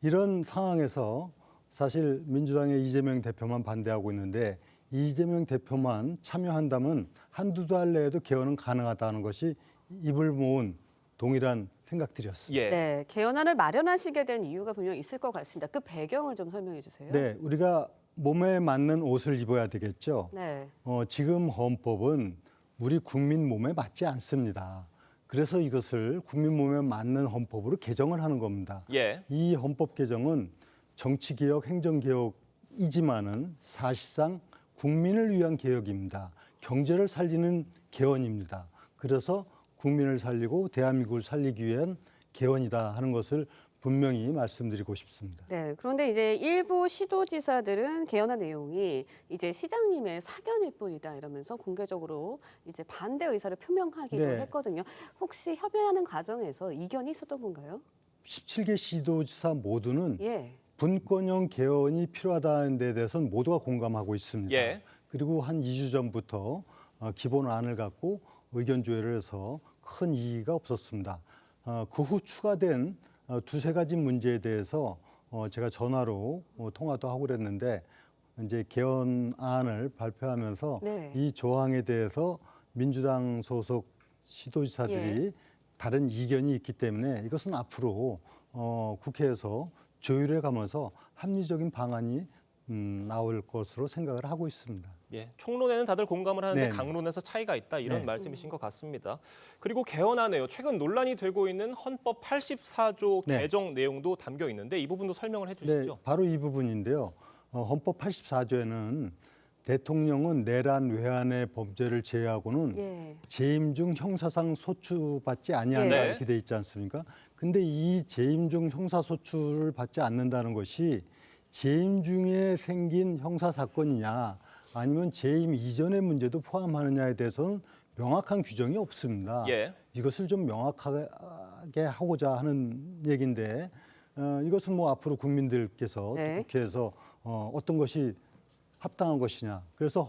이런 상황에서 사실 민주당의 이재명 대표만 반대하고 있는데 이재명 대표만 참여한다면 한두 달 내에도 개헌은 가능하다는 것이 입을 모은 동일한 생각들이었습니다. 네, 개헌안을 마련하시게 된 이유가 분명 있을 것 같습니다. 그 배경을 좀 설명해 주세요. 네, 우리가 몸에 맞는 옷을 입어야 되겠죠. 네. 지금 헌법은 우리 국민 몸에 맞지 않습니다. 그래서 이것을 국민 몸에 맞는 헌법으로 개정을 하는 겁니다. 이 헌법 개정은 정치개혁, 행정개혁이지만은 사실상 국민을 위한 개혁입니다. 경제를 살리는 개헌입니다. 그래서 국민을 살리고 대한민국을 살리기 위한 개헌이다 하는 것을 분명히 말씀드리고 싶습니다. 네, 그런데 이제 일부 시도지사들은 개헌안 내용이 이제 시장님의 사견일 뿐이다 이러면서 공개적으로 이제 반대 의사를 표명하기도 했거든요. 혹시 협의하는 과정에서 이견이 있었던 건가요? 17개 시도지사 모두는 분권형 개헌이 필요하다는 데 대해서는 모두가 공감하고 있습니다. 그리고 한 2주 전부터 기본안을 갖고 의견 조율을 해서 큰 이의가 없었습니다. 그 후 추가된 두세 가지 문제에 대해서 제가 전화로 통화도 하고 그랬는데 이제 개헌안을 발표하면서 이 조항에 대해서 민주당 소속 시도지사들이 다른 이견이 있기 때문에 이것은 앞으로 국회에서 조율해 가면서 합리적인 방안이 나올 것으로 생각을 하고 있습니다. 예, 총론에는 다들 공감을 하는데 네네. 강론에서 차이가 있다 이런 네. 말씀이신 것 같습니다. 그리고 개헌안에요. 최근 논란이 되고 있는 헌법 84조 네. 개정 내용도 담겨 있는데 이 부분도 설명을 해주시죠. 네, 바로 이 부분인데요. 헌법 84조에는 대통령은 내란 외환의 범죄를 제외하고는 예. 재임 중 형사상 소추받지 아니한다 네. 이렇게 돼 있지 않습니까? 근데 이 재임 중 형사소추를 받지 않는다는 것이 재임 중에 생긴 형사 사건이냐 아니면 재임 이전의 문제도 포함하느냐에 대해서는 명확한 규정이 없습니다. 예. 이것을 좀 명확하게 하고자 하는 얘기인데 이것은 뭐 앞으로 국민들께서 네. 또 국회에서 어떤 것이 합당한 것이냐. 그래서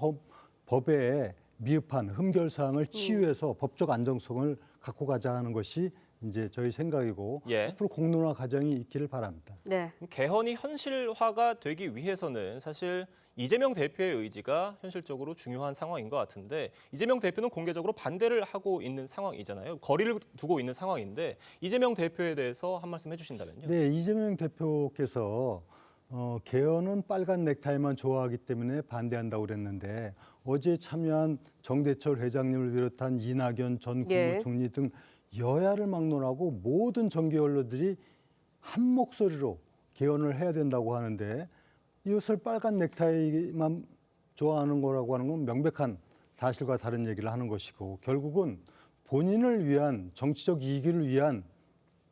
법에 미흡한 흠결사항을 치유해서 법적 안정성을 갖고 가자 하는 것이 이제 저희 생각이고 예. 앞으로 공론화 과정이 있기를 바랍니다. 네. 개헌이 현실화가 되기 위해서는 사실 이재명 대표의 의지가 현실적으로 중요한 상황인 것 같은데 이재명 대표는 공개적으로 반대를 하고 있는 상황이잖아요. 거리를 두고 있는 상황인데 이재명 대표에 대해서 한 말씀 해주신다면요. 네, 이재명 대표께서 개헌은 빨간 넥타이만 좋아하기 때문에 반대한다고 그랬는데 어제 참여한 정대철 회장님을 비롯한 이낙연 전 예. 국무총리 등 여야를 막론하고 모든 정계 언론들이 한 목소리로 개헌을 해야 된다고 하는데 이것을 빨간 넥타이만 좋아하는 거라고 하는 건 명백한 사실과 다른 얘기를 하는 것이고 결국은 본인을 위한 정치적 이익을 위한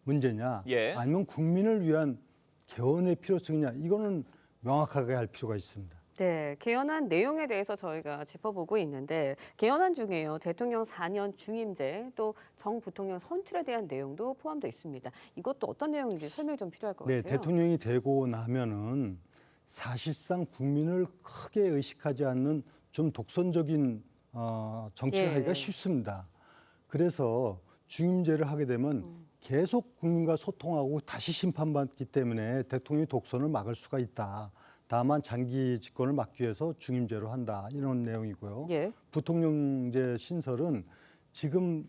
문제냐 예. 아니면 국민을 위한 개헌의 필요성이냐 이거는 명확하게 할 필요가 있습니다. 네, 개헌안 내용에 대해서 저희가 짚어보고 있는데 개헌안 중에요. 대통령 4년 중임제 또 정 부통령 선출에 대한 내용도 포함되어 있습니다. 이것도 어떤 내용인지 설명이 좀 필요할 것 네, 같아요. 대통령이 되고 나면은 사실상 국민을 크게 의식하지 않는 좀 독선적인 정치를 예. 하기가 쉽습니다. 그래서 중임제를 하게 되면 계속 국민과 소통하고 다시 심판받기 때문에 대통령이 독선을 막을 수가 있다. 다만 장기 집권을 막기 위해서 중임제로 한다. 이런 내용이고요. 예. 부통령제 신설은 지금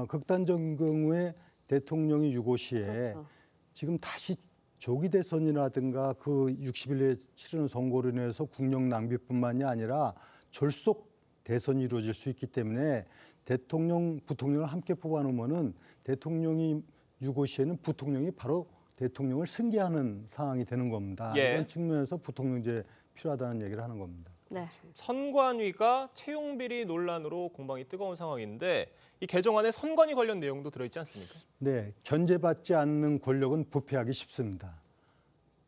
극단적 경우에 대통령이 유고시에 그렇죠. 지금 다시 조기 대선이라든가 그 60일 내에 치르는 선거로 인해서 국력 낭비뿐만이 아니라 졸속 대선이 이루어질 수 있기 때문에 대통령, 부통령을 함께 뽑아놓으면은 대통령이 유고시에는 부통령이 바로 대통령을 승계하는 상황이 되는 겁니다. 예. 이런 측면에서 부통령제 필요하다는 얘기를 하는 겁니다. 네. 선관위가 채용 비리 논란으로 공방이 뜨거운 상황인데 이 개정안에 선관위 관련 내용도 들어있지 않습니까? 네, 견제받지 않는 권력은 부패하기 쉽습니다.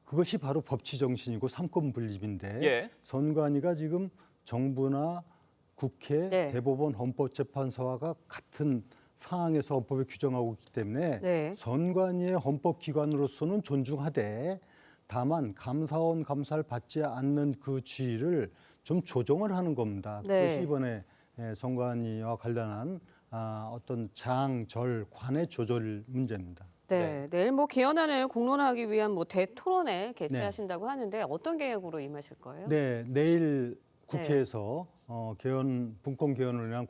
그것이 바로 법치 정신이고 삼권 분립인데 예. 선관위가 지금 정부나 국회, 네. 대법원, 헌법재판소와 같은 상황에서 헌법에 규정하고 있기 때문에 네. 선관위의 헌법기관으로서는 존중하되 다만 감사원 감사를 받지 않는 그 지위를 좀 조정을 하는 겁니다. 네. 그것이 이번에 선관위와 관련한 어떤 장, 절, 관의 조절 문제입니다. 네, 내일 뭐 개헌안을 공론화하기 위한 뭐 대토론회 개최하신다고 하는데 어떤 계획으로 임하실 거예요? 네, 내일 국회에서 개헌 분권 개헌을 위한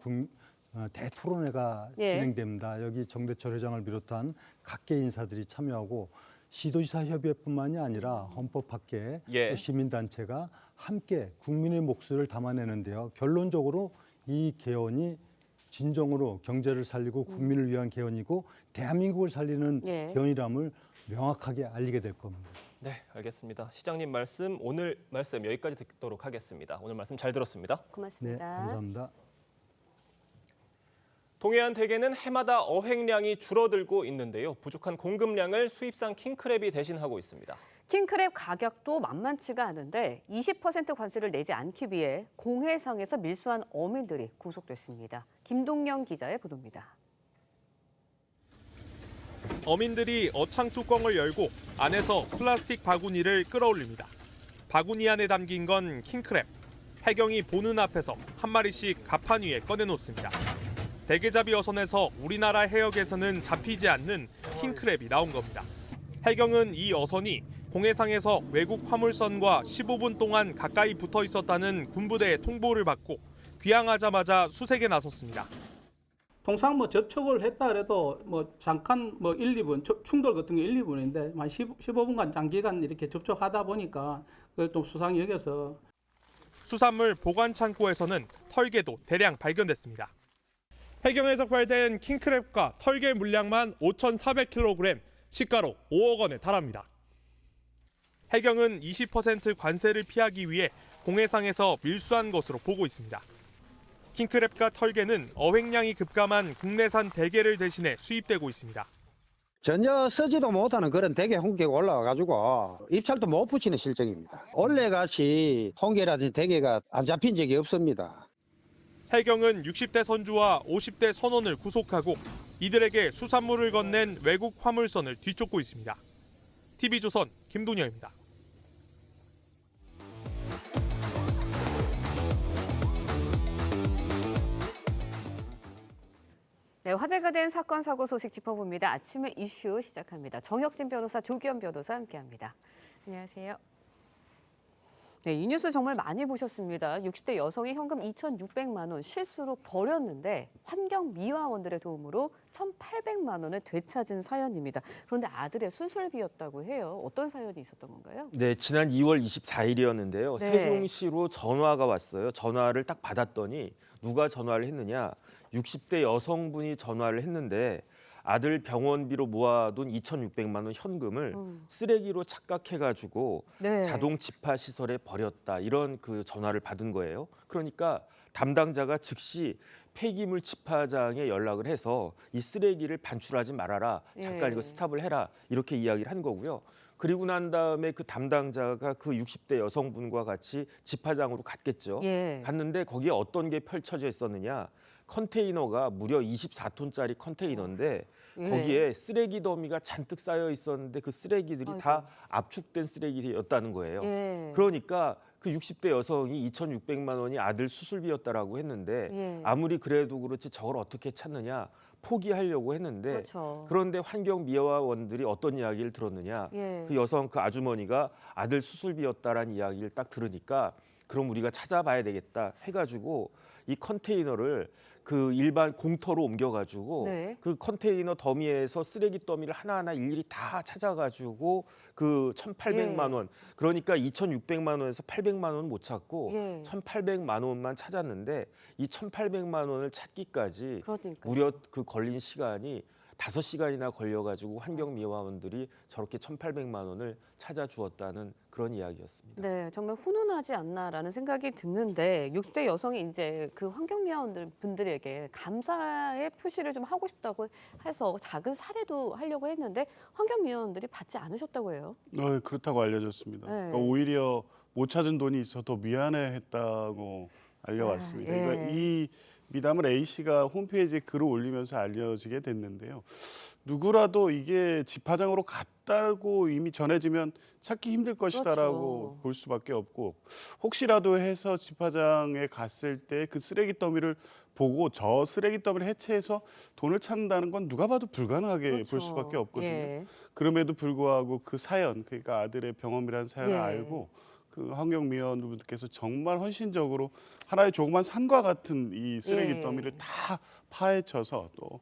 대토론회가 예. 진행됩니다. 여기 정대철 회장을 비롯한 각계 인사들이 참여하고 시도지사 협의회뿐만이 아니라 헌법 밖에 예. 또 시민단체가 함께 국민의 목소리를 담아내는데요. 결론적으로 이 개헌이 진정으로 경제를 살리고 국민을 위한 개헌이고 대한민국을 살리는 예. 개헌이람을 명확하게 알리게 될 겁니다. 네, 알겠습니다. 시장님 말씀, 오늘 말씀 여기까지 듣도록 하겠습니다. 오늘 말씀 잘 들었습니다. 네, 고맙습니다. 감사합니다. 동해안 대게는 해마다 어획량이 줄어들고 있는데요. 부족한 공급량을 수입산 킹크랩이 대신하고 있습니다. 킹크랩 가격도 만만치가 않은데 20% 관세를 내지 않기 위해 공해상에서 밀수한 어민들이 구속됐습니다. 김동영 기자의 보도입니다. 어민들이 어창 뚜껑을 열고 안에서 플라스틱 바구니를 끌어올립니다. 바구니 안에 담긴 건 킹크랩. 해경이 보는 앞에서 한 마리씩 가판 위에 꺼내놓습니다. 대게잡이 어선에서 우리나라 해역에서는 잡히지 않는 킹크랩이 나온 겁니다. 해경은 이 어선이 공해상에서 외국 화물선과 15분 동안 가까이 붙어 있었다는 군부대의 통보를 받고 귀향하자마자 수색에 나섰습니다. 통상 뭐 접촉을 했다 그래도 뭐 잠깐 뭐 1, 2분 충돌 같은 게 1, 2분인데 한 15분간 장기간 이렇게 접촉하다 보니까 그걸 좀 수상히 여겨서. 수산물 보관 창고에서는 털개도 대량 발견됐습니다. 해경에서 적발된 킹크랩과 털개 물량만 5,400kg, 시가로 5억 원에 달합니다. 해경은 20% 관세를 피하기 위해 공해상에서 밀수한 것으로 보고 있습니다. 킹크랩과 털개는 어획량이 급감한 국내산 대게를 대신해 수입되고 있습니다. 전혀 쓰지도 못하는 그런 대게 홍게가 올라와가지고 입찰도 못 붙이는 실정입니다. 원래같이 홍게라든지 대게가 안 잡힌 적이 없습니다. 해경은 60대 선주와 50대 선원을 구속하고 이들에게 수산물을 건넨 외국 화물선을 뒤쫓고 있습니다. TV조선 김동현입니다. 네, 화제가 된 사건 사고 소식 짚어봅니다. 아침의 이슈 시작합니다. 정혁진 변호사, 조기현 변호사 함께합니다. 안녕하세요. 네, 이 뉴스 정말 많이 보셨습니다. 60대 여성이 현금 2,600만 원 실수로 버렸는데 환경미화원들의 도움으로 1,800만 원을 되찾은 사연입니다. 그런데 아들의 수술비였다고 해요. 어떤 사연이 있었던 건가요? 네, 지난 2월 24일이었는데요. 네. 세종시로 전화가 왔어요. 전화를 딱 받았더니 누가 전화를 했느냐? 60대 여성분이 전화를 했는데 아들 병원비로 모아둔 2,600만 원 현금을 쓰레기로 착각해가지고 네. 자동 집화 시설에 버렸다, 이런 그 전화를 받은 거예요. 그러니까 담당자가 즉시 폐기물 집화장에 연락을 해서 이 쓰레기를 반출하지 말아라, 잠깐 예. 이거 스탑을 해라, 이렇게 이야기를 한 거고요. 그리고 난 다음에 그 담당자가 그 60대 여성분과 같이 집화장으로 갔겠죠. 예. 갔는데 거기에 어떤 게 펼쳐져 있었느냐? 컨테이너가 무려 24톤짜리 컨테이너인데 예. 거기에 쓰레기 더미가 잔뜩 쌓여 있었는데 그 쓰레기들이 아이고. 다 압축된 쓰레기였다는 거예요. 예. 그러니까 그 60대 여성이 2,600만 원이 아들 수술비였다라고 했는데 예. 아무리 그래도 그렇지 저걸 어떻게 찾느냐, 포기하려고 했는데 그렇죠. 그런데 환경미화원들이 어떤 이야기를 들었느냐, 예. 그 여성 그 아주머니가 아들 수술비였다라는 이야기를 딱 들으니까 그럼 우리가 찾아봐야 되겠다 해가지고 이 컨테이너를 그 일반 공터로 옮겨가지고 네. 그 컨테이너 더미에서 쓰레기 더미를 하나하나 일일이 다 찾아가지고 그 1,800만 원, 그러니까 2,600만 원에서 800만 원 못 찾고 예. 1,800만 원만 찾았는데 이 1,800만 원을 찾기까지 그러니까요. 무려 그 걸린 시간이 5시간이나 걸려가지고 환경미화원들이 저렇게 1,800만 원을 찾아주었다는 그런 이야기였습니다. 네, 정말 훈훈하지 않나라는 생각이 드는데 60대 여성이 이제 그 환경미화원들 분들에게 감사의 표시를 좀 하고 싶다고 해서 작은 사례도 하려고 했는데 환경미화원들이 받지 않으셨다고 해요. 그렇다고 알려졌습니다. 네. 그러니까 오히려 못 찾은 돈이 있어 더 미안해했다고 알려왔습니다. 예. 그러니까 이 미담을 A 씨가 홈페이지에 글을 올리면서 알려지게 됐는데요. 누구라도 이게 집화장으로 갔다고 이미 전해지면 찾기 힘들 것이다라고 그렇죠. 볼 수밖에 없고, 혹시라도 해서 집화장에 갔을 때 그 쓰레기 더미를 보고 저 쓰레기 더미를 해체해서 돈을 찾는다는 건 누가 봐도 불가능하게 그렇죠. 볼 수밖에 없거든요. 예. 그럼에도 불구하고 그 사연, 그러니까 아들의 병원비라는 사연을 예. 알고 그 환경미화원분들께서 정말 헌신적으로 하나의 조그만 산과 같은 이 쓰레기 예. 더미를 다 파헤쳐서 또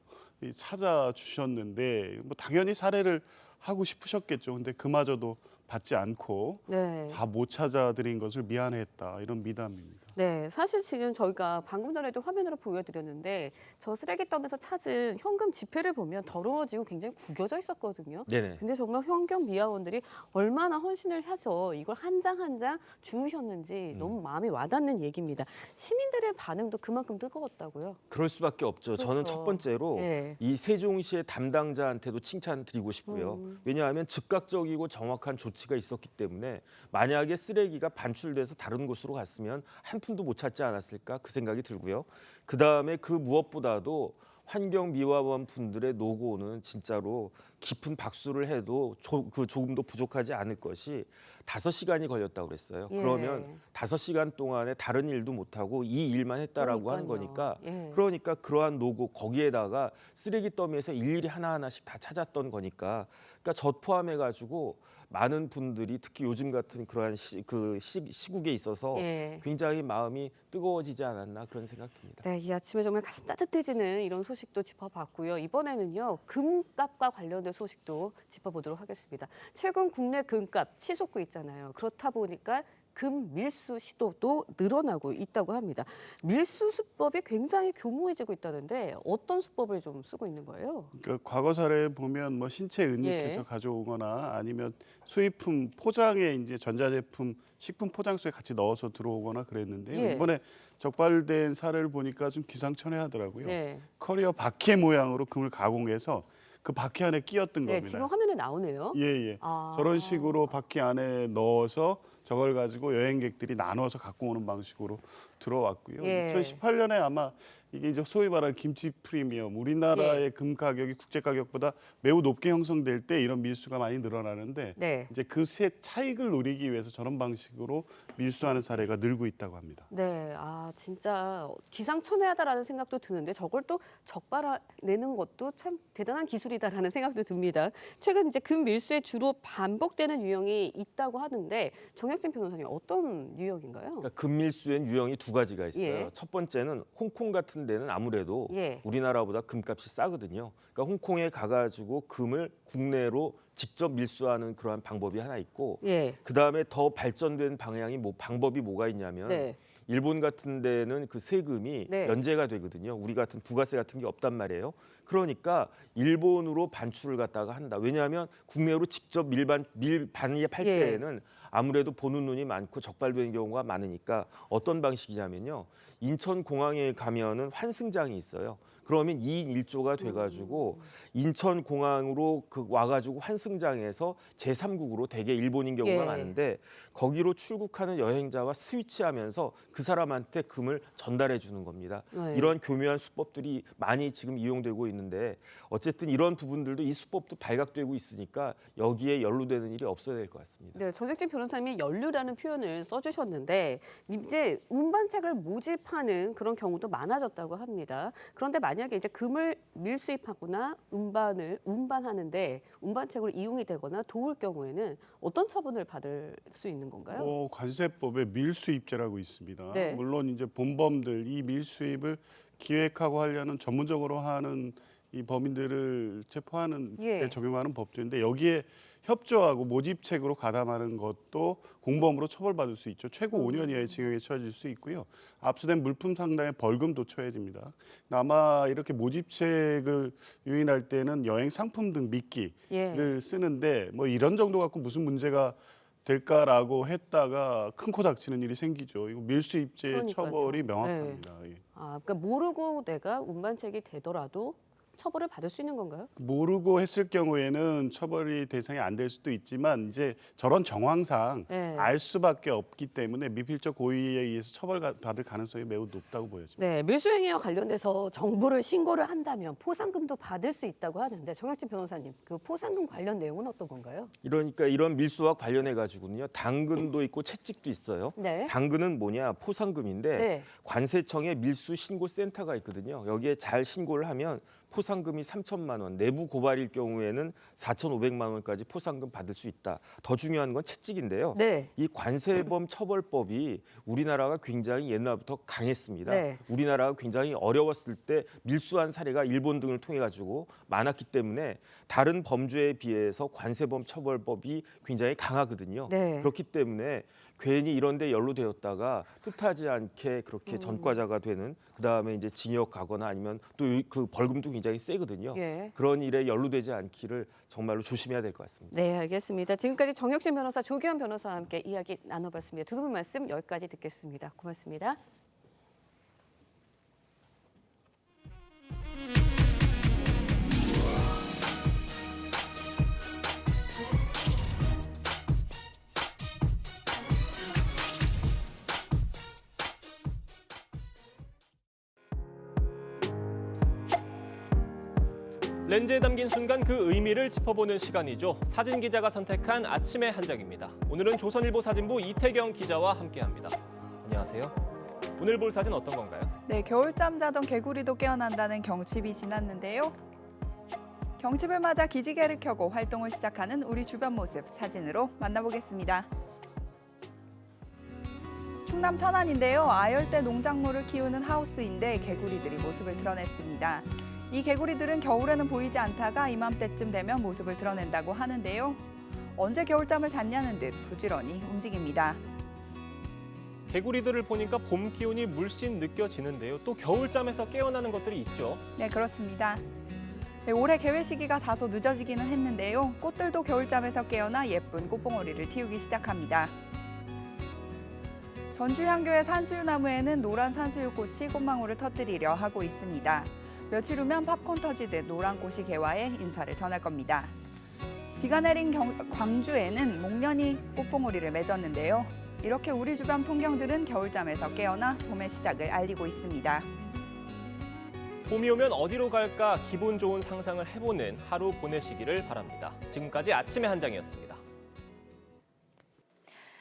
찾아주셨는데, 뭐 당연히 사례를 하고 싶으셨겠죠. 근데 그마저도 받지 않고 네. 다 못 찾아드린 것을 미안했다, 이런 미담입니다. 네, 사실 지금 저희가 방금 전에도 화면으로 보여드렸는데 저 쓰레기 더미에서 찾은 현금 지폐를 보면 더러워지고 굉장히 구겨져 있었거든요. 네네. 근데 정말 환경미화원들이 얼마나 헌신을 해서 이걸 한 장 한 장 주우셨는지 너무 마음에 와닿는 얘기입니다. 시민들의 반응도 그만큼 뜨거웠다고요. 그럴 수밖에 없죠. 저는 그렇죠. 첫 번째로 예. 이 세종시의 담당자한테도 칭찬드리고 싶고요. 왜냐하면 즉각적이고 정확한 조치가 있었기 때문에 만약에 쓰레기가 반출돼서 다른 곳으로 갔으면 한 푼도 못 찾지 않았을까, 그 생각이 들고요. 그다음에 그 무엇보다도 환경미화원 분들의 노고는 진짜로 깊은 박수를 해도 조금도 부족하지 않을 것이 5시간이 걸렸다고 그랬어요. 예. 그러면 5시간 동안에 다른 일도 못하고 이 일만 했다라고 하는 그러니까요. 거니까 예. 그러니까 그러한 노고, 거기에다가 쓰레기 더미에서 일일이 하나하나씩 다 찾았던 거니까, 그러니까 저 포함해가지고 많은 분들이 특히 요즘 같은 그러한 시국에 있어서 예. 굉장히 마음이 뜨거워지지 않았나 그런 생각이 듭니다. 네, 이 아침에 정말 가슴 따뜻해지는 이런 소식도 짚어봤고요. 이번에는요, 금값과 관련된 소식도 짚어보도록 하겠습니다. 최근 국내 금값 치솟고 있잖아요. 그렇다 보니까 금 밀수 시도도 늘어나고 있다고 합니다. 밀수 수법이 굉장히 교모해지고 있다는데 어떤 수법을 좀 쓰고 있는 거예요? 그러니까 과거 사례 보면 뭐 신체 은닉해서 예. 가져오거나 아니면 수입품 포장에 이제 전자제품 식품 포장소에 같이 넣어서 들어오거나 그랬는데요. 예. 이번에 적발된 사례를 보니까 좀 기상천외하더라고요. 네. 커리어 바퀴 모양으로 금을 가공해서 그 바퀴 안에 끼었던 네, 겁니다. 지금 화면에 나오네요. 예. 아. 저런 식으로 바퀴 안에 넣어서 저걸 가지고 여행객들이 나눠서 갖고 오는 방식으로 들어왔고요. 예. 2018년에 아마 이게 이제 소위 말하는 김치 프리미엄, 우리나라의 예. 금 가격이 국제 가격보다 매우 높게 형성될 때 이런 밀수가 많이 늘어나는데 네. 이제 그 차익을 노리기 위해서 저런 방식으로 밀수하는 사례가 늘고 있다고 합니다. 네, 아 진짜 기상천외하다라는 생각도 드는데 저걸 또 적발해내는 것도 참 대단한 기술이다라는 생각도 듭니다. 최근 이제 금 밀수에 주로 반복되는 유형이 있다고 하는데 정혁진 변호사님 어떤 유형인가요? 그러니까 금밀수엔 유형이 두 가지가 있어요. 예. 첫 번째는 홍콩 같은 데는 아무래도 예. 우리나라보다 금값이 싸거든요. 그러니까 홍콩에 가가지고 금을 국내로 직접 밀수하는 그러한 방법이 하나 있고, 예. 그 다음에 더 발전된 방법이 뭐가 있냐면 네. 일본 같은 데는 그 세금이 네. 면제가 되거든요. 우리 같은 부가세 같은 게 없단 말이에요. 그러니까 일본으로 반출을 갖다가 한다. 왜냐하면 국내로 직접 밀반입할 예. 때에는 아무래도 보는 눈이 많고 적발되는 경우가 많으니까 어떤 방식이냐면요. 인천공항에 가면은 환승장이 있어요. 그러면 2인 1조가 돼가지고 인천공항으로 와가지고 환승장에서 제3국으로 대개 일본인 경우가 예. 많은데 거기로 출국하는 여행자와 스위치하면서 그 사람한테 금을 전달해 주는 겁니다. 네. 이런 교묘한 수법들이 많이 지금 이용되고 있는데 어쨌든 이런 부분들도 이 수법도 발각되고 있으니까 여기에 연루되는 일이 없어야 될 것 같습니다. 네, 정혁진 변호사님이 연루라는 표현을 써주셨는데 이제 운반책을 모집하는 그런 경우도 많아졌다고 합니다. 그런데 만약에 이제 금을 밀수입하거나 운반하는데 운반책으로 이용이 되거나 도울 경우에는 어떤 처분을 받을 수 있는 건가요? 관세법에 밀수입죄라고 있습니다. 네. 물론 이제 본범들 이 밀수입을 기획하고 하려는 전문적으로 하는 이 범인들을 체포하는 예. 데 적용하는 법조인데 여기에 협조하고 모집책으로 가담하는 것도 공범으로 처벌받을 수 있죠. 최고 5년 이하의 징역에 처해질 수 있고요. 압수된 물품 상당의 벌금도 처해집니다. 아마 이렇게 모집책을 유인할 때는 여행 상품 등 미끼를 예. 쓰는데 뭐 이런 정도 갖고 무슨 문제가 될까라고 했다가 큰 코 닥치는 일이 생기죠. 이거 밀수입죄 그러니까요. 처벌이 명확합니다. 예. 아, 그러니까 모르고 내가 운반책이 되더라도 처벌을 받을 수 있는 건가요? 모르고 했을 경우에는 처벌이 대상이 안 될 수도 있지만 이제 저런 정황상 네. 알 수밖에 없기 때문에 미필적 고의에 의해서 처벌받을 가능성이 매우 높다고 보여집니다. 네, 밀수행위와 관련돼서 정보를 신고를 한다면 포상금도 받을 수 있다고 하는데 정혁진 변호사님, 그 포상금 관련 내용은 어떤 건가요? 그러니까 이런 밀수와 관련해 가지고는요. 당근도 있고 채찍도 있어요. 네. 당근은 뭐냐? 포상금인데 네. 관세청에 밀수 신고 센터가 있거든요. 여기에 잘 신고를 하면 포상금이 3천만 원, 내부 고발일 경우에는 4,500만 원까지 포상금 받을 수 있다. 더 중요한 건 채찍인데요. 네. 이 관세범 처벌법이 우리나라가 굉장히 옛날부터 강했습니다. 네. 우리나라가 굉장히 어려웠을 때 밀수한 사례가 일본 등을 통해 가지고 많았기 때문에 다른 범죄에 비해서 관세범 처벌법이 굉장히 강하거든요. 네. 그렇기 때문에 괜히 이런 데 연루되었다가 뜻하지 않게 그렇게 전과자가 되는, 그다음에 이제 징역 가거나 아니면 또 그 벌금도 굉장히 세거든요. 예. 그런 일에 연루되지 않기를 정말로 조심해야 될 것 같습니다. 네, 알겠습니다. 지금까지 정혁진 변호사, 조기현 변호사와 함께 이야기 나눠봤습니다. 두 분 말씀 여기까지 듣겠습니다. 고맙습니다. 렌즈에 담긴 순간 그 의미를 짚어보는 시간이죠. 사진 기자가 선택한 아침의 한 장입니다. 오늘은 조선일보 사진부 이태경 기자와 함께합니다. 안녕하세요. 오늘 볼 사진 어떤 건가요? 네, 겨울잠 자던 개구리도 깨어난다는 경칩이 지났는데요. 경칩을 맞아 기지개를 켜고 활동을 시작하는 우리 주변 모습 사진으로 만나보겠습니다. 충남 천안인데요. 아열대 농작물을 키우는 하우스인데 개구리들이 모습을 드러냈습니다. 이 개구리들은 겨울에는 보이지 않다가 이맘때쯤 되면 모습을 드러낸다고 하는데요. 언제 겨울잠을 잤냐는 듯 부지런히 움직입니다. 개구리들을 보니까 봄 기운이 물씬 느껴지는데요. 또 겨울잠에서 깨어나는 것들이 있죠. 네, 그렇습니다. 네, 올해 개회 시기가 다소 늦어지기는 했는데요. 꽃들도 겨울잠에서 깨어나 예쁜 꽃봉오리를 틔우기 시작합니다. 전주향교의 산수유나무에는 노란 산수유꽃이 꽃망울을 터뜨리려 하고 있습니다. 며칠 후면 팝콘 터지듯 노란 꽃이 개화해 인사를 전할 겁니다. 비가 내린 광주에는 목련이 꽃봉오리를 맺었는데요. 이렇게 우리 주변 풍경들은 겨울잠에서 깨어나 봄의 시작을 알리고 있습니다. 봄이 오면 어디로 갈까 기분 좋은 상상을 해보는 하루 보내시기를 바랍니다. 지금까지 아침의 한 장이었습니다.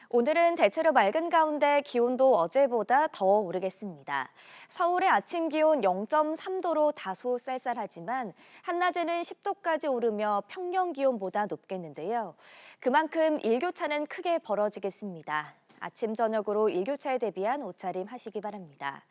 오늘은 대체로 맑은 가운데 기온도 어제보다 더 오르겠습니다. 서울의 아침 기온 0.3도로 다소 쌀쌀하지만 한낮에는 10도까지 오르며 평년 기온보다 높겠는데요. 그만큼 일교차는 크게 벌어지겠습니다. 아침 저녁으로 일교차에 대비한 옷차림 하시기 바랍니다.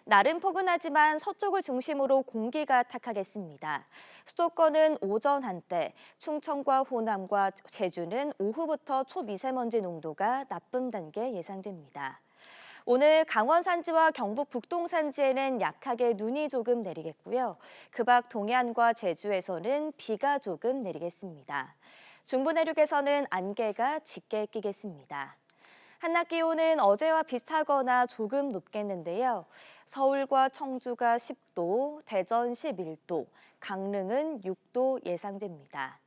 날은 포근하지만 서쪽을 중심으로 공기가 탁하겠습니다. 수도권은 오전 한때, 충청과 호남과 제주는 오후부터 초미세먼지 농도가 나쁨 단계 예상됩니다. 오늘 강원 산지와 경북 북동 산지에는 약하게 눈이 조금 내리겠고요. 그 밖 동해안과 제주에서는 비가 조금 내리겠습니다. 중부 내륙에서는 안개가 짙게 끼겠습니다. 한낮 기온은 어제와 비슷하거나 조금 높겠는데요. 서울과 청주가 10도, 대전 11도, 강릉은 6도 예상됩니다.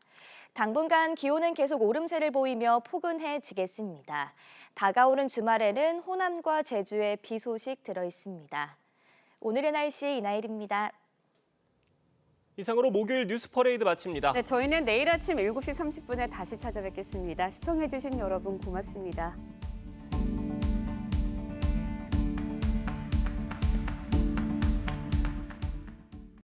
당분간 기온은 계속 오름세를 보이며 포근해지겠습니다. 다가오는 주말에는 호남과 제주에 비 소식 들어있습니다. 오늘의 날씨 이나일입니다. 이상으로 목요일 뉴스 퍼레이드 마칩니다. 네, 저희는 내일 아침 7시 30분에 다시 찾아뵙겠습니다. 시청해주신 여러분 고맙습니다.